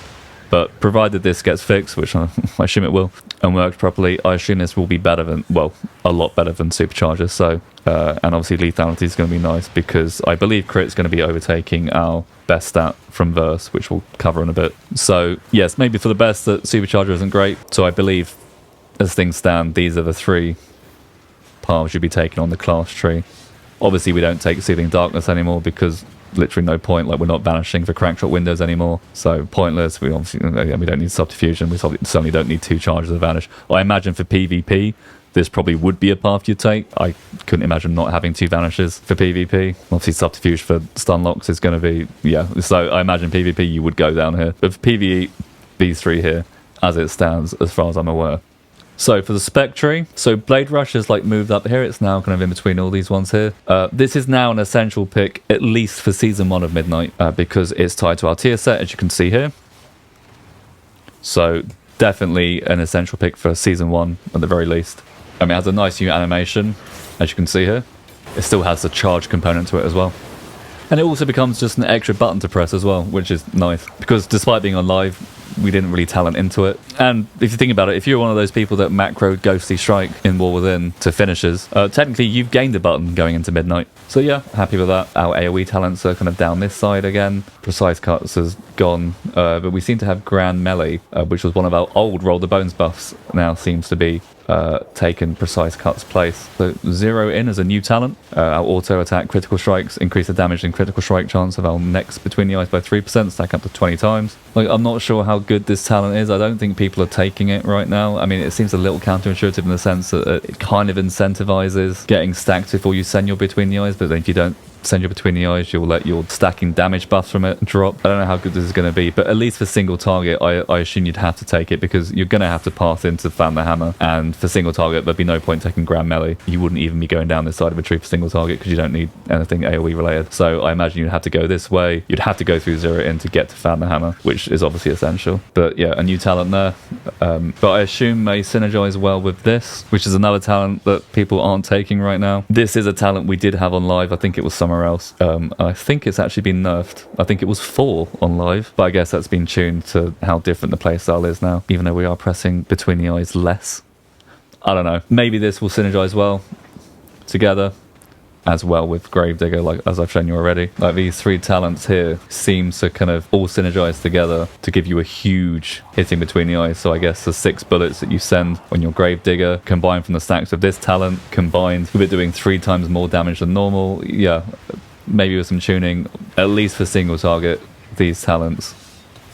But provided this gets fixed, which I assume it will, and works properly, I assume this will be better than, well, a lot better than Supercharger. So and obviously lethality is going to be nice because I believe crit's going to be overtaking our best stat from Verse, which we'll cover in a bit. So yes, maybe for the best that Supercharger isn't great. So I believe as things stand, these are the 3 paths you'll be taking on the class tree. Obviously, we don't take Seething Darkness anymore because literally no point. Like, we're not banishing for Crackshot windows anymore. So, pointless. We obviously we don't need Subterfusion. We certainly don't need 2 charges of Vanish. I imagine for PvP, this probably would be a path you'd take. I couldn't imagine not having 2 Vanishes for PvP. Obviously, Subterfuge for stun locks is going to be, yeah. So, I imagine PvP you would go down here. But for PvE, these 3 here, as it stands, as far as I'm aware. So for the Spec Tree, so Blade Rush has like moved up here. It's now kind of in between all these ones here. This is now an essential pick, at least for Season 1 of Midnight, because it's tied to our tier set, as you can see here. So definitely an essential pick for Season 1 at the very least. I mean, it has a nice new animation, as you can see here. It still has the charge component to it as well. And it also becomes just an extra button to press as well, which is nice. Because despite being on live, we didn't really talent into it. And if you think about it, if you're one of those people that macroed Ghostly Strike in War Within to finishes, technically you've gained a button going into Midnight. So yeah, happy with that. Our AoE talents are kind of down this side again. Precise Cuts has gone, but we seem to have Grand Melee, which was one of our old Roll the Bones buffs, now seems to be taken Precise Cuts place. So Zero In as a new talent. Our auto attack critical strikes increase the damage and critical strike chance of our necks between the eyes by 3%, stack up to 20 times. Like, I'm not sure how good this talent is. I don't think people are taking it right now. I mean, it seems a little counterintuitive in the sense that it kind of incentivizes getting stacked before you send your between the eyes, but then if you don't send your between the eyes, you'll let your stacking damage buffs from it drop. I don't know how good this is going to be, but at least for single target, I assume you'd have to take it because you're going to have to pass into Fan the Hammer, and for single target, there'd be no point taking Grand Melee. You wouldn't even be going down this side of a tree for single target because you don't need anything AoE related. So I imagine you'd have to go this way. You'd have to go through Zero In to get to Fan the Hammer, which is obviously essential. But yeah, a new talent there. But I assume may synergize well with this, which is another talent that people aren't taking right now. This is a talent we did have on live. I think it was somewhere else. I think it's actually been nerfed. I think it was 4 on live, but I guess that's been tuned to how different the playstyle is now, even though we are pressing between the eyes less. I don't know. Maybe this will synergize well together. as well with Gravedigger, like as I've shown you already. Like these 3 talents here seem to kind of all synergize together to give you a huge hitting between the eyes. So I guess the 6 bullets that you send on your Gravedigger combined from the stacks of this talent, combined with it doing 3 times more damage than normal. Yeah, maybe with some tuning, at least for single target, these talents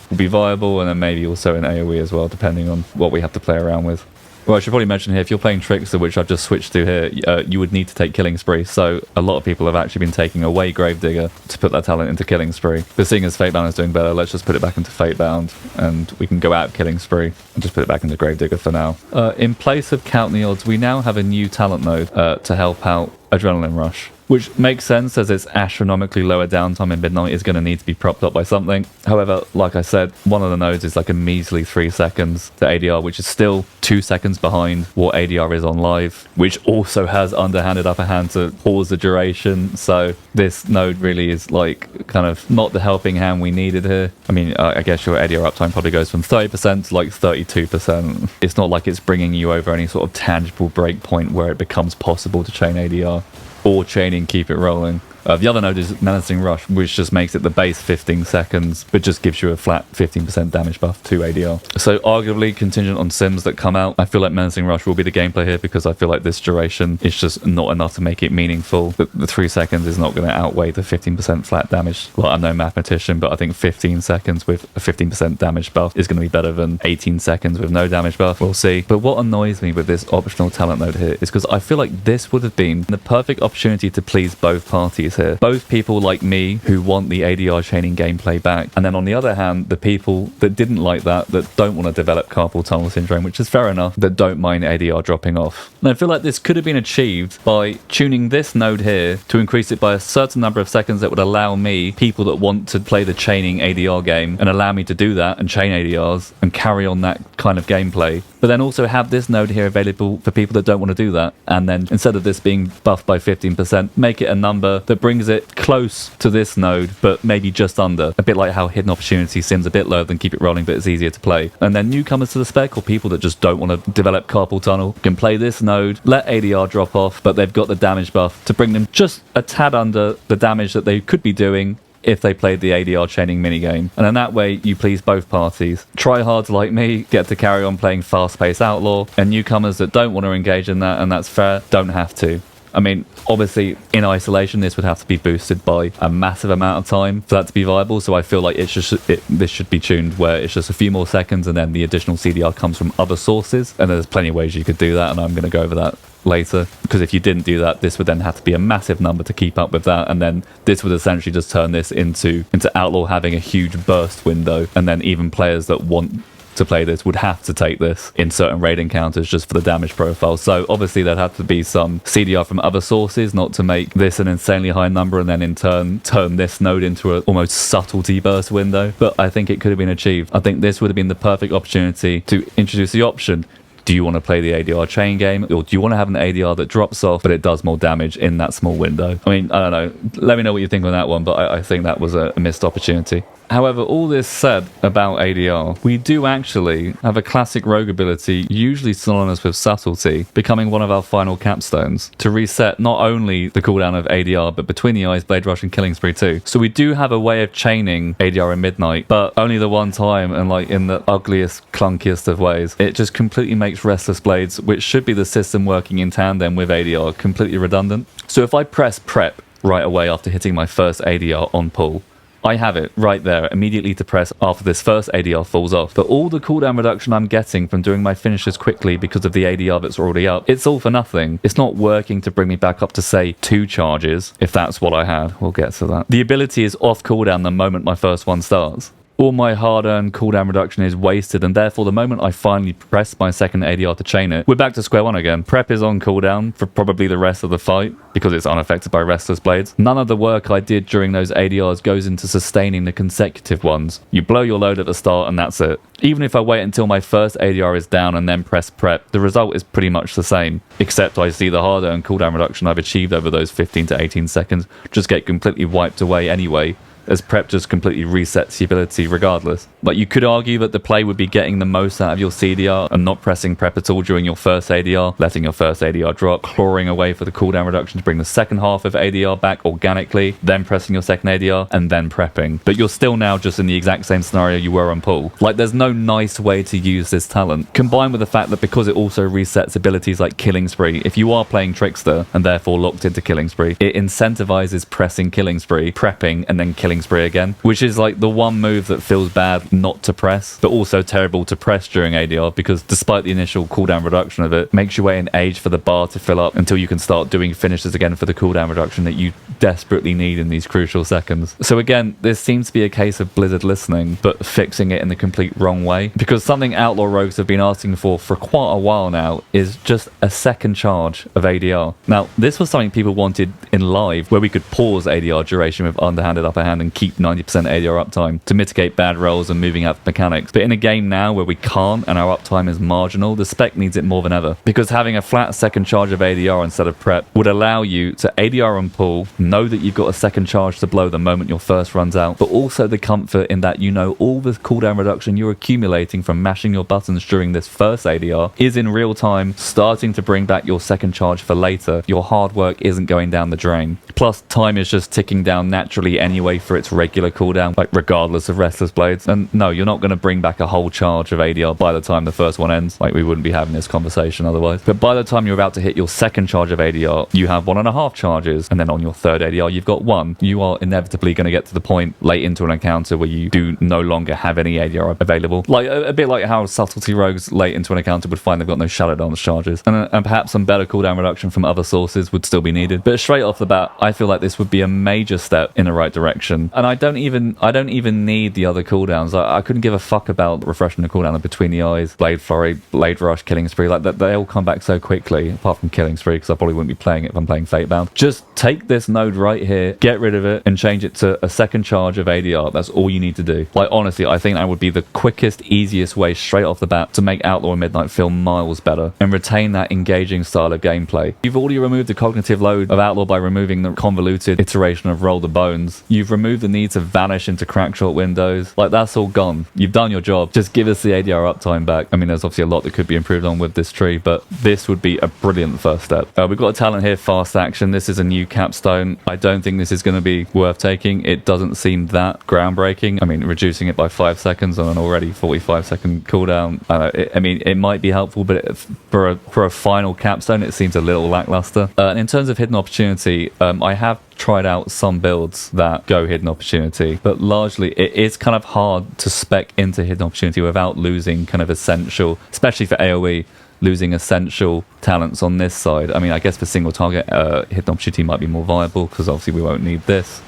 will be viable, and then maybe also in AoE as well, depending on what we have to play around with. Well, I should probably mention here, if you're playing Trickster, which I've just switched to here, you would need to take Killing Spree. So a lot of people have actually been taking away Gravedigger to put that talent into Killing Spree. But seeing as Fatebound is doing better, let's just put it back into Fatebound, and we can go out of Killing Spree and just put it back into Gravedigger for now. In place of Count the Odds, we now have a new talent node to help out Adrenaline Rush, which makes sense as its astronomically lower downtime in Midnight is going to need to be propped up by something. However, like I said, one of the nodes is like a measly 3 seconds to ADR, which is still 2 seconds behind what ADR is on live, which also has Underhanded Upper Hand to pause the duration. So this node really is like kind of not the helping hand we needed here. I mean, I guess your ADR uptime probably goes from 30% to like 32%. It's not like it's bringing you over any sort of tangible break point where it becomes possible to chain ADR. Or chaining Keep It Rolling. The other node is Menacing Rush, which just makes it the base 15 seconds, but just gives you a flat 15% damage buff to ADR. So arguably contingent on sims that come out, I feel like Menacing Rush will be the gameplay here, because I feel like this duration is just not enough to make it meaningful. The 3 seconds is not going to outweigh the 15% flat damage. Well, I'm no mathematician, but I think 15 seconds with a 15% damage buff is going to be better than 18 seconds with no damage buff. We'll see. But what annoys me with this optional talent node here is because I feel like this would have been the perfect opportunity to please both parties here. Both people like me who want the ADR chaining gameplay back, and then on the other hand, the people that didn't like that don't want to develop carpal tunnel syndrome, which is fair enough, that don't mind ADR dropping off. And I feel like this could have been achieved by tuning this node here to increase it by a certain number of seconds that would allow me, people that want to play the chaining ADR game, and allow me to do that and chain ADRs and carry on that kind of gameplay. But then also have this node here available for people that don't want to do that. And then instead of this being buffed by 15%, make it a number that brings it close to this node, but maybe just under. A bit like how Hidden Opportunity seems a bit lower than Keep It Rolling, but it's easier to play. And then newcomers to the spec, or people that just don't want to develop carpal tunnel, can play this node, let ADR drop off, but they've got the damage buff to bring them just a tad under the damage that they could be doing if they played the ADR chaining minigame. And in that way, you please both parties. Tryhards like me get to carry on playing fast-paced Outlaw, and newcomers that don't want to engage in that, and that's fair, don't have to. I mean, obviously, in isolation, this would have to be boosted by a massive amount of time for that to be viable, so I feel like this should be tuned where it's just a few more seconds, and then the additional CDR comes from other sources, and there's plenty of ways you could do that, and I'm going to go over that later, because if you didn't do that, this would then have to be a massive number to keep up with that, and then this would essentially just turn this into Outlaw having a huge burst window, and then even players that want to play this would have to take this in certain raid encounters just for the damage profile. So obviously there'd have to be some CDR from other sources, not to make this an insanely high number and then in turn turn this node into an almost subtlety burst window. But I think it could have been achieved. I think this would have been the perfect opportunity to introduce the option. Do you want to play the ADR chain game, or do you want to have an ADR that drops off but it does more damage in that small window? I mean, I don't know. Let me know what you think on that one, but I think that was a missed opportunity. However, all this said about ADR, we do actually have a classic rogue ability, usually synonymous with subtlety, becoming one of our final capstones, to reset not only the cooldown of ADR, but Between the Eyes, Blade Rush, and Killing Spree too. So we do have a way of chaining ADR in Midnight, but only the one time, and like in the ugliest, clunkiest of ways. It just completely makes Restless Blades, which should be the system working in tandem with ADR, completely redundant. So if I press prep right away after hitting my first ADR on pull, I have it right there immediately to press after this first ADR falls off. But all the cooldown reduction I'm getting from doing my finishes quickly because of the ADR that's already up, it's all for nothing. It's not working to bring me back up to, say, 2 charges, if that's what I had. We'll get to that. The ability is off cooldown the moment my first one starts. All my hard-earned cooldown reduction is wasted, and therefore the moment I finally press my second ADR to chain it, we're back to square one again. Prep is on cooldown for probably the rest of the fight, because it's unaffected by Restless Blades. None of the work I did during those ADRs goes into sustaining the consecutive ones. You blow your load at the start and that's it. Even if I wait until my first ADR is down and then press prep, the result is pretty much the same, except I see the hard-earned cooldown reduction I've achieved over those 15 to 18 seconds just get completely wiped away anyway, as prep just completely resets the ability regardless. Like, you could argue that the play would be getting the most out of your CDR and not pressing prep at all during your first ADR, letting your first ADR drop, clawing away for the cooldown reduction to bring the second half of ADR back organically, then pressing your second ADR, and then prepping. But you're still now just in the exact same scenario you were on pull. Like, there's no nice way to use this talent, combined with the fact that because it also resets abilities like Killing Spree, if you are playing Trickster and therefore locked into Killing Spree, it incentivizes pressing Killing Spree, prepping, and then Killing Spree again, which is like the one move that feels bad not to press, but also terrible to press during ADR, because despite the initial cooldown reduction of it, makes you wait an age for the bar to fill up until you can start doing finishes again for the cooldown reduction that you desperately need in these crucial seconds. So again, this seems to be a case of Blizzard listening, but fixing it in the complete wrong way, because something Outlaw Rogues have been asking for quite a while now is just a second charge of ADR. Now, this was something people wanted in live, where we could pause ADR duration with Underhanded Upper Hand and keep 90% ADR uptime to mitigate bad rolls and moving out mechanics. But in a game now where we can't and our uptime is marginal, the spec needs it more than ever, because having a flat second charge of ADR instead of prep would allow you to ADR and pull, know that you've got a second charge to blow the moment your first runs out, but also the comfort in that you know all the cooldown reduction you're accumulating from mashing your buttons during this first ADR is in real time starting to bring back your second charge for later. Your hard work isn't going down the drain. Plus, time is just ticking down naturally anyway for its regular cooldown, like regardless of Restless Blades. And no, you're not going to bring back a whole charge of ADR by the time the first one ends. Like, we wouldn't be having this conversation otherwise. But by the time you're about to hit your second charge of ADR, you have 1.5 charges, and then on your third ADR you've got 1. You are inevitably going to get to the point late into an encounter where you do no longer have any ADR available. Like a bit like how Subtlety Rogues late into an encounter would find they've got no Shadow Dance charges, and perhaps some better cooldown reduction from other sources would still be needed. But straight off the bat, I feel like this would be a major step in the right direction, and I don't even need the other cooldowns. I couldn't give a fuck about refreshing the cooldown of Between the Eyes, Blade Flurry, Blade Rush, Killing Spree. Like that, they all come back so quickly, apart from Killing Spree, because I probably wouldn't be playing it if I'm playing Fatebound. Just take this node right here, get rid of it, and change it to a second charge of ADR. That's all you need to do. Like, honestly, I think that would be the quickest, easiest way straight off the bat to make Outlaw and Midnight feel miles better and retain that engaging style of gameplay. You've already removed the cognitive load of Outlaw by removing the convoluted iteration of Roll the Bones. You've removed the need to vanish into Crackshot windows. Like, that's all gone. You've done your job. Just give us the ADR uptime back. I mean, there's obviously a lot that could be improved on with this tree, but this would be a brilliant first step. We've got a talent here, Fast Action. This is a new capstone. I don't think this is going to be worth taking. It doesn't seem that groundbreaking. I mean, reducing it by 5 seconds on an already 45-second cooldown, I mean, it might be helpful, but for a final capstone, it seems a little lackluster. And in terms of hidden opportunity, I have tried out some builds that go hidden opportunity, but largely it is kind of hard to spec into hidden opportunity without losing kind of essential, especially for AoE, losing essential talents on this side. I mean, I guess for single target, hidden opportunity might be more viable, because obviously we won't need this,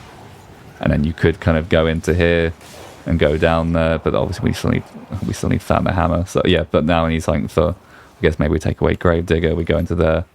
and then you could kind of go into here and go down there, but obviously we still need Fan the Hammer. So yeah, but now I need something for, I guess maybe we take away Gravedigger, we go into there.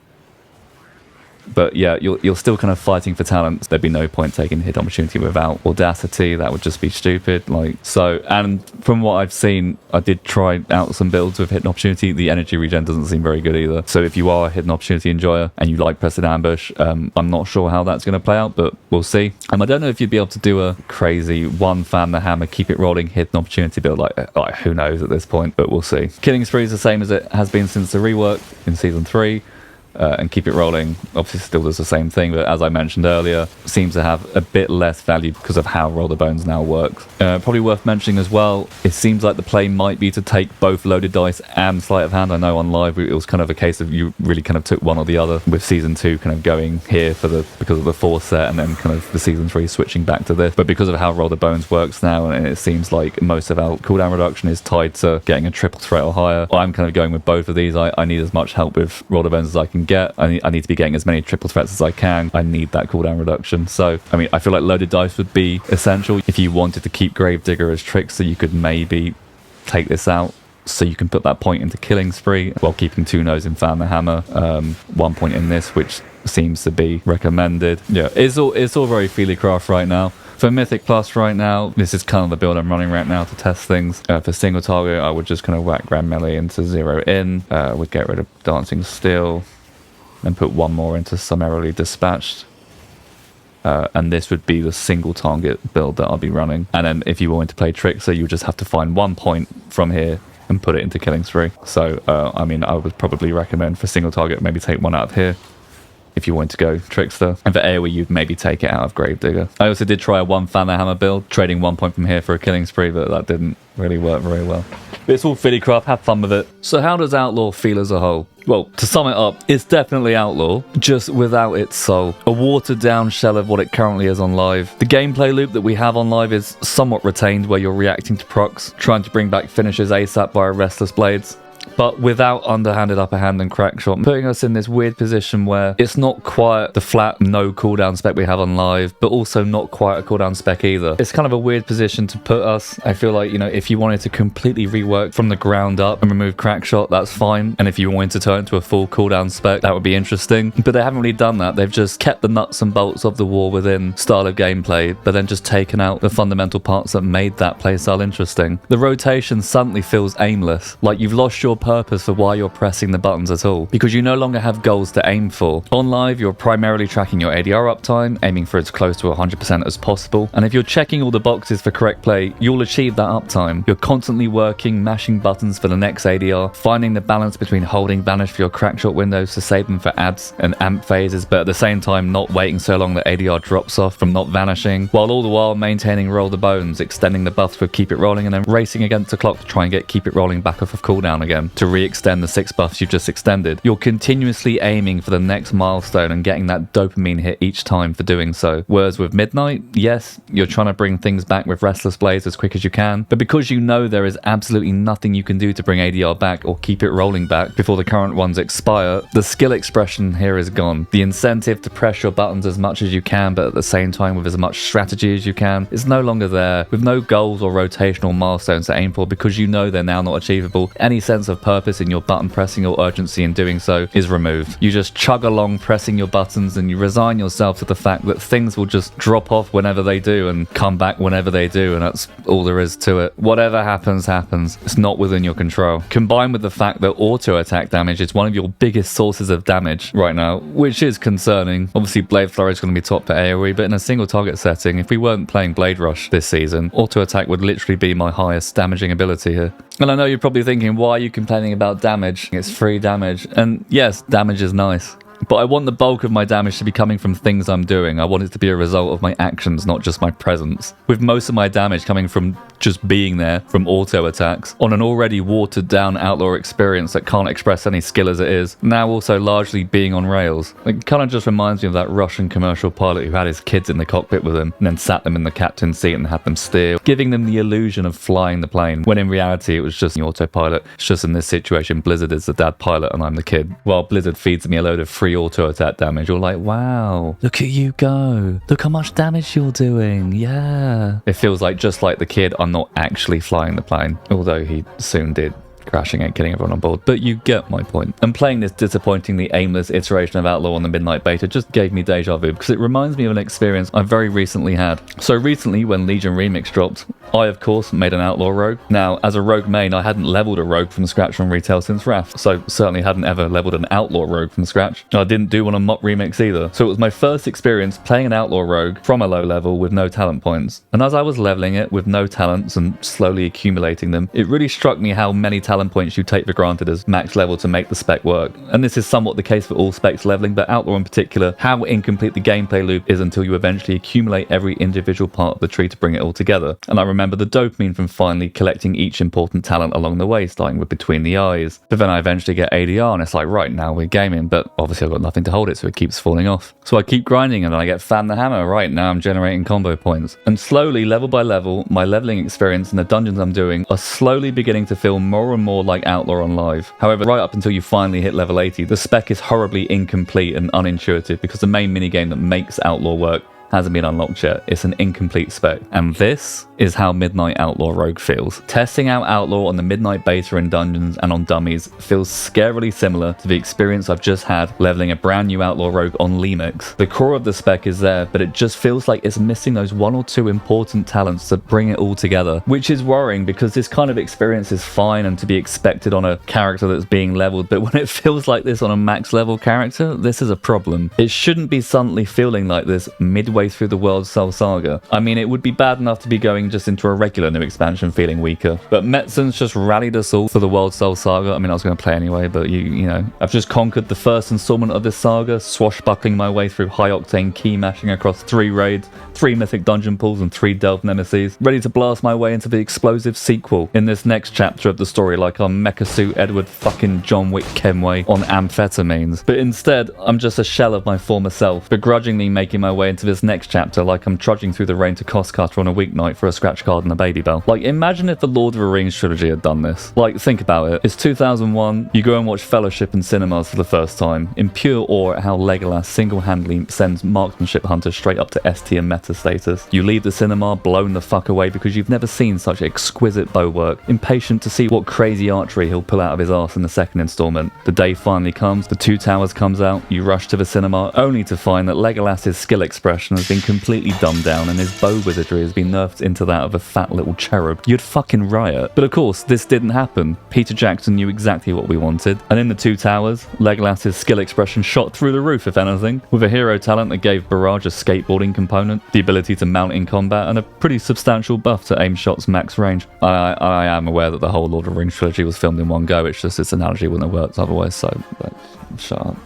But yeah, you're still kind of fighting for talents. There'd be no point taking hidden opportunity without Audacity. That would just be stupid. Like, so, and from what I've seen, I did try out some builds with hidden opportunity. The energy regen doesn't seem very good either. So if you are a hidden opportunity enjoyer and you like pressing ambush, I'm not sure how that's going to play out, but we'll see. I don't know if you'd be able to do a crazy one Fan the Hammer, keep it rolling hidden opportunity build. Like who knows at this point, but we'll see. Killing Spree is the same as it has been since the rework in Season 3. And keep it rolling obviously still does the same thing, but as I mentioned earlier, seems to have a bit less value because of how Roll the Bones now works. Probably worth mentioning as well, it seems like the play might be to take both loaded dice and sleight of hand. I know on live it was kind of a case of you really kind of took one or the other, with Season 2 kind of going here because of the 4 set, and then kind of the Season 3 switching back to this. But because of how Roll the Bones works now, and it seems like most of our cooldown reduction is tied to getting a triple threat or higher, I'm kind of going with both of these. I need as much help with Roll the Bones as I can get. I need to be getting as many triple threats as I can. I need that cooldown reduction. So, I mean, I feel like loaded dice would be essential. If you wanted to keep Gravedigger as Trickster, you could maybe take this out, so you can put that point into Killing Spree while keeping 2 nodes in Fan the Hammer. 1 point in this, which seems to be recommended. Yeah, it's all very Feelycraft right now. For Mythic Plus right now, this is kind of the build I'm running right now to test things. For single target, I would just kind of whack Grand Melee into 0 in. Would get rid of Dancing Steel, then put 1 more into Summarily Dispatched. and this would be the single target build that I'll be running. And then if you wanted to play Trickster, you just have to find 1 point from here and put it into killing spree. So I mean, I would probably recommend for single target maybe take 1 out of here if you wanted to go Trickster, and for AoE you'd maybe take it out of Gravedigger. I also did try a 1 Thunder Hammer build, trading 1 point from here for a killing spree, but that didn't really work very well. But it's all Fiddlycraft, have fun with it. So how does Outlaw feel as a whole? Well, to sum it up, it's definitely Outlaw, just without its soul. A watered down shell of what it currently is on live. The gameplay loop that we have on live is somewhat retained, where you're reacting to procs, trying to bring back finishes ASAP via Restless Blades, but without Underhanded Upper Hand and Crackshot, putting us in this weird position where it's not quite the flat no cooldown spec we have on live, but also not quite a cooldown spec either. It's kind of a weird position to put us. I feel like, you know, if you wanted to completely rework from the ground up and remove Crackshot, that's fine. And if you wanted to turn it to a full cooldown spec, that would be interesting. But they haven't really done that. They've just kept the nuts and bolts of the war within style of gameplay, but then just taken out the fundamental parts that made that playstyle interesting. The rotation suddenly feels aimless, like you've lost your purpose for why you're pressing the buttons at all, because you no longer have goals to aim for. On live, you're primarily tracking your ADR uptime, aiming for as close to 100% as possible, and if you're checking all the boxes for correct play, you'll achieve that uptime. You're constantly working, mashing buttons for the next ADR, finding the balance between holding vanish for your Crackshot windows to save them for ads and amp phases, but at the same time not waiting so long that ADR drops off from not vanishing, while all the while maintaining roll the bones, extending the buffs with keep it rolling, and then racing against the clock to try and get keep it rolling back off of cooldown again to re-extend the 6 buffs you've just extended. You're continuously aiming for the next milestone and getting that dopamine hit each time for doing so. Whereas with Midnight, yes, you're trying to bring things back with Restless Blades as quick as you can, but because you know there is absolutely nothing you can do to bring ADR back or keep it rolling back before the current ones expire, the skill expression here is gone. The incentive to press your buttons as much as you can, but at the same time with as much strategy as you can, is no longer there, with no goals or rotational milestones to aim for because you know they're now not achievable. Any sense of purpose in your button pressing or urgency in doing so is removed. You just chug along pressing your buttons and you resign yourself to the fact that things will just drop off whenever they do and come back whenever they do, and that's all there is to it. Whatever happens, happens. It's not within your control. Combined with the fact that auto attack damage is one of your biggest sources of damage right now, which is concerning. Obviously Blade Flurry is going to be top for AoE, but in a single target setting, if we weren't playing Blade Rush this season, auto attack would literally be my highest damaging ability here. And I know you're probably thinking, why are you complaining about damage? It's free damage. And yes, damage is nice, but I want the bulk of my damage to be coming from things I'm doing. I want it to be a result of my actions, not just my presence. With most of my damage coming from just being there, from auto attacks, on an already watered down Outlaw experience that can't express any skill as it is, now also largely being on rails. It kind of just reminds me of that Russian commercial pilot who had his kids in the cockpit with him and then sat them in the captain's seat and had them steer, giving them the illusion of flying the plane, when in reality it was just an autopilot. It's just in this situation Blizzard is the dad pilot and I'm the kid, while Blizzard feeds me a load of free auto attack damage. You're like, wow, look at you go, look how much damage you're doing. Yeah, it feels like, just like the kid, I'm not actually flying the plane, although he soon did, crashing and killing everyone on board. But you get my point. And playing this disappointingly aimless iteration of Outlaw on the Midnight beta just gave me deja vu, because it reminds me of an experience I very recently had. So recently, when Legion Remix dropped, I of course made an Outlaw Rogue. Now, as a Rogue main, I hadn't leveled a Rogue from scratch on retail since Wrath, so certainly hadn't ever leveled an Outlaw Rogue from scratch. I didn't do one on Mop Remix either. So it was my first experience playing an Outlaw Rogue from a low level with no talent points. And as I was leveling it with no talents and slowly accumulating them, it really struck me how many talent points you take for granted as max level to make the spec work. And this is somewhat the case for all specs leveling, but Outlaw in particular, how incomplete the gameplay loop is until you eventually accumulate every individual part of the tree to bring it all together. And I remember the dopamine from finally collecting each important talent along the way, starting with Between the Eyes. But then I eventually get ADR and it's like, right, now we're gaming, but obviously I've got nothing to hold it, so it keeps falling off. So I keep grinding and then I get Fan the Hammer. Right, now I'm generating combo points. And slowly, level by level, my leveling experience and the dungeons I'm doing are slowly beginning to feel more and more like Outlaw on live. However, right up until you finally hit level 80, the spec is horribly incomplete and unintuitive because the main minigame that makes Outlaw work hasn't been unlocked yet. It's an incomplete spec. And this is how Midnight Outlaw Rogue feels. Testing out Outlaw on the Midnight beta in dungeons and on dummies feels scarily similar to the experience I've just had leveling a brand new Outlaw Rogue on Lemix. The core of the spec is there, but it just feels like it's missing those one or two important talents to bring it all together, which is worrying because this kind of experience is fine and to be expected on a character that's being leveled, but when it feels like this on a max level character, this is a problem. It shouldn't be suddenly feeling like this midway midway through the World Cell Saga. I mean, it would be bad enough to be going just into a regular new expansion feeling weaker, but Metzen's just rallied us all for the World Cell Saga. I mean, I was going to play anyway, but you know, I've just conquered the first installment of this saga, swashbuckling my way through high-octane key mashing across 3 raids, 3 mythic dungeon pools, and 3 delve nemesis, ready to blast my way into the explosive sequel in this next chapter of the story like I'm Mecha Suit Edward fucking John Wick Kenway on amphetamines. But instead, I'm just a shell of my former self, begrudgingly making my way into this next chapter like I'm trudging through the rain to Costcutter on a weeknight for a scratch card and a baby bell. Like, imagine if the Lord of the Rings trilogy had done this. Like, think about it. It's 2001, you go and watch Fellowship in cinemas for the first time, in pure awe at how Legolas single-handedly sends marksmanship hunters straight up to S tier meta status. You leave the cinema blown the fuck away because you've never seen such exquisite bow work, impatient to see what crazy archery he'll pull out of his arse in the second installment. The day finally comes, the Two Towers comes out, you rush to the cinema, only to find that Legolas's skill expression has been completely dumbed down and his bow wizardry has been nerfed into that of a fat little cherub. You'd fucking riot. But of course, this didn't happen. Peter Jackson knew exactly what we wanted, and in the Two Towers, Legolas's skill expression shot through the roof, if anything, with a hero talent that gave Barrage a skateboarding component, the ability to mount in combat, and a pretty substantial buff to aim shots max range. I am aware that the whole Lord of the Rings trilogy was filmed in one go, it's just this analogy wouldn't have worked otherwise, so shut up.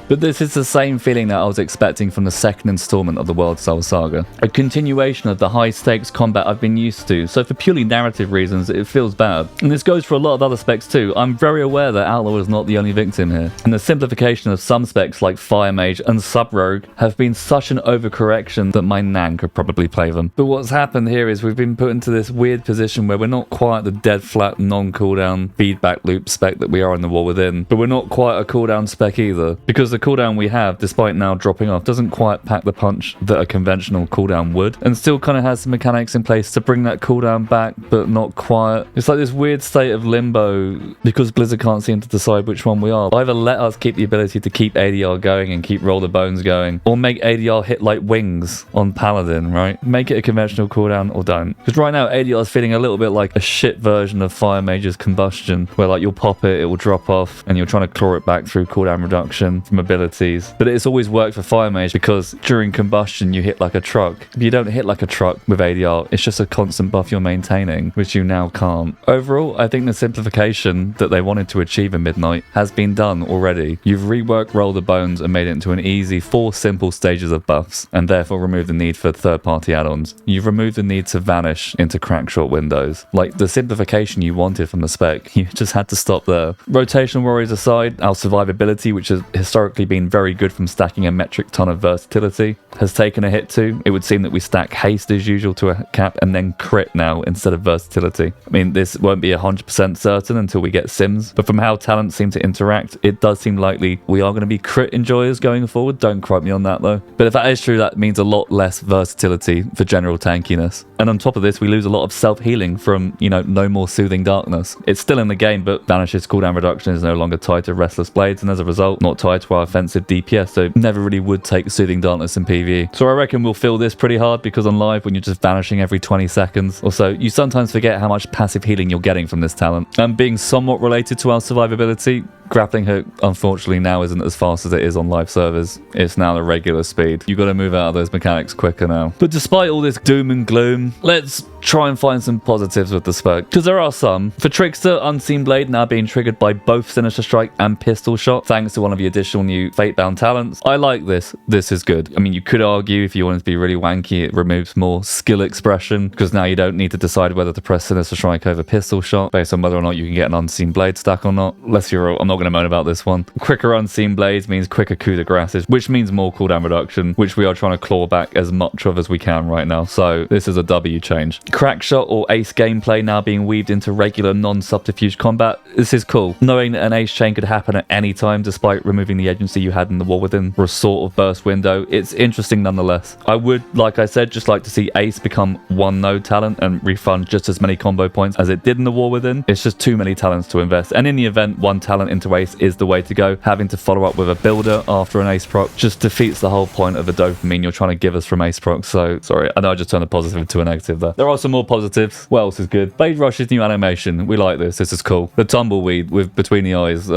But this is the same feeling that I was expecting from the second installment of the World Cell Saga. A continuation of the high-stakes combat I've been used to, so for purely narrative reasons, it feels bad. And this goes for a lot of other specs too. I'm very aware that Outlaw is not the only victim here. And the simplification of some specs like Fire Mage and Sub Rogue have been such an overcorrection that my Nan could probably play them. But what's happened here is we've been put into this weird position where we're not quite the dead flat non-cooldown feedback loop spec that we are in the War Within, but we're not quite a cooldown spec either, because the cooldown we have, despite now dropping off, doesn't quite pack the punch that a conventional cooldown would, and still kind of has some mechanics in place to bring that cooldown back, but not quite. It's like this weird state of limbo because Blizzard can't seem to decide which one we are. Either let us keep the ability to keep ADR going and keep Roll the Bones going, or make ADR hit like wings on Paladin, right? Make it a conventional cooldown or don't. Because right now ADR is feeling a little bit like a shit version of Fire Mage's Combustion, where like you'll pop it, it will drop off, and you're trying to claw it back through cooldown reduction from abilities. But it's always worked for Fire Mage because during Combustion you hit like a truck. If you don't hit like a truck with ADR, it's just a constant buff you're maintaining, which you now can't. Overall, I think the simplification that they wanted to achieve in Midnight has been done already. You've reworked Roll the Bones and made it into an easy 4 simple stages of buffs, and therefore removed the need for third-party add-ons. You've removed the need to vanish into Crackshot windows. Like, the simplification you wanted from the spec, you just had to stop there. Rotational Warriors aside, our survivability, which has historically been very good from stacking a metric ton of versatility, has taken a hit too. It would seem that we stack haste as usual to a cap and then crit now instead of versatility. I mean, this won't be 100% certain until we get sims, but from how talents seem to interact, it does seem likely we are going to be crit enjoyers going forward. Don't quote me on that though. But if that is true, that means a lot less versatility for general tankiness. And on top of this, we lose a lot of self-healing from, you know, no more Soothing Darkness. It's still in the game, but Vanish's cooldown reduction is no longer tied to Restless Blades, and as a result, not tied to our offensive DPS, so never really would take Soothing Darkness in PvE. So I reckon we'll feel this pretty hard, because on live, when you're just vanishing every 20 seconds or so, you sometimes forget how much passive healing you're getting from this talent. And being somewhat related to our survivability, Grappling Hook, unfortunately, now isn't as fast as it is on live servers. It's now the regular speed. You've got to move out of those mechanics quicker now. But despite all this doom and gloom, let's try and find some positives with the spec, because there are some. For Trickster, Unseen Blade now being triggered by both Sinister Strike and Pistol Shot, thanks to one of the additional new Fate-bound talents. I like this. This is good. I mean, you could argue, if you wanted to be really wanky, it removes more skill expression, because now you don't need to decide whether to press Sinister Strike over Pistol Shot based on whether or not you can get an Unseen Blade stack or not. Let's be real, I'm not going to moan about this one. Quicker Unseen Blades means quicker coup de grâces, which means more cooldown reduction, which we are trying to claw back as much of as we can right now. So this is a W change. Crackshot or Ace gameplay now being weaved into regular non-subterfuge combat. This is cool. Knowing that an Ace chain could happen at any time despite removing the agency you had in the War Within for a sort of burst window, it's interesting nonetheless. I would, like I said, just like to see Ace become one node talent and refund just as many combo points as it did in the War Within. It's just too many talents to invest, and in the event one talent into Ace is the way to go. Having to follow up with a builder after an Ace Proc just defeats the whole point of the dopamine you're trying to give us from Ace Procs. So, sorry, I know I just turned a positive to a negative there. There are some more positives. What else is good? Blade Rush's new animation. We like this. This is cool. The tumbleweed with between the eyes.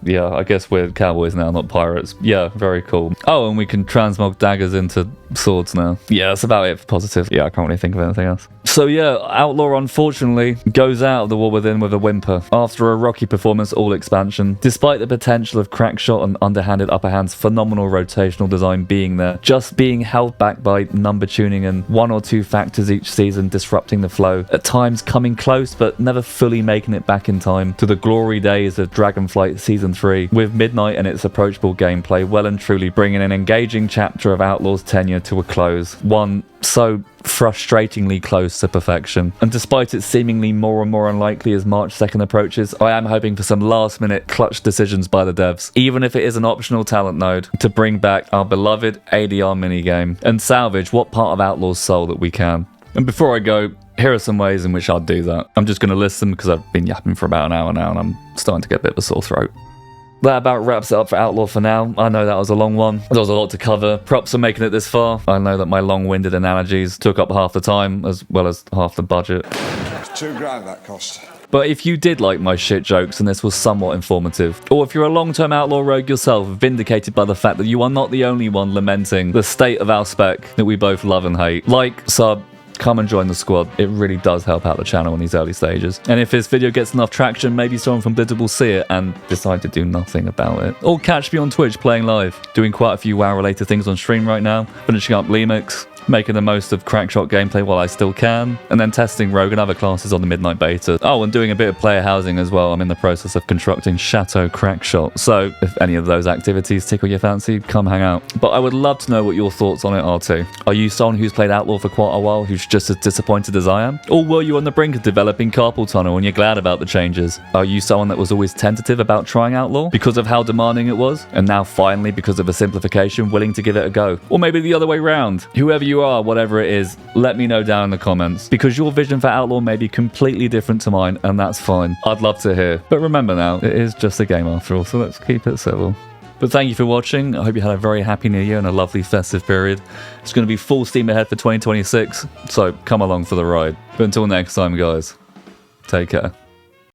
Yeah, I guess we're cowboys now, not pirates. Yeah, very cool. Oh, and we can transmog daggers into swords now. Yeah, that's about it for positive. Yeah, I can't really think of anything else. So yeah, Outlaw unfortunately goes out of the War Within with a whimper after a rocky performance all expansion. Despite the potential of Crackshot and Underhanded Upper Hand's phenomenal rotational design being there, just being held back by number tuning and one or two factors each season disrupting the flow, at times coming close but never fully making it back in time to the glory days of Dragonflight Season 3, with Midnight and its approachable gameplay well and truly bringing an engaging chapter of Outlaw's tenure to a close, one so frustratingly close to perfection. And despite it seemingly more and more unlikely as March 2nd approaches, I am hoping for some last minute clutch decisions by the devs, even if it is an optional talent node, to bring back our beloved ADR minigame and salvage what part of Outlaw's soul that we can. And before I go, here are some ways in which I'll do that. I'm just going to list them because I've been yapping for about an hour now and I'm starting to get a bit of a sore throat. That about wraps it up for Outlaw for now. I know that was a long one. There was a lot to cover. Props for making it this far. I know that my long-winded analogies took up half the time as well as half the budget. It's £2,000 that cost. But if you did like my shit jokes and this was somewhat informative, or if you're a long-term Outlaw Rogue yourself, vindicated by the fact that you are not the only one lamenting the state of our spec that we both love and hate, like, sub, come and join the squad. It really does help out the channel in these early stages. And if this video gets enough traction, maybe someone from Blizzard will see it and decide to do nothing about it. Or catch me on Twitch playing live, doing quite a few WoW related things on stream right now, finishing up Lemix, making the most of Crackshot gameplay while I still can, and then testing Rogue and other classes on the Midnight Beta. Oh, and doing a bit of player housing as well. I'm in the process of constructing Chateau Crackshot, so if any of those activities tickle your fancy, come hang out. But I would love to know what your thoughts on it are too. Are you someone who's played Outlaw for quite a while, who's just as disappointed as I am? Or were you on the brink of developing Carpal Tunnel and you're glad about the changes? Are you someone that was always tentative about trying Outlaw because of how demanding it was, and now finally, because of a simplification, willing to give it a go? Or maybe the other way round. Whoever you are, whatever it is, let me know down in the comments, because your vision for Outlaw may be completely different to mine, and that's fine. I'd love to hear. But remember now, it is just a game after all, so let's keep it civil. But thank you for watching. I hope you had a very happy new year and a lovely festive period. It's going to be full steam ahead for 2026, so come along for the ride. But until next time, guys, take care.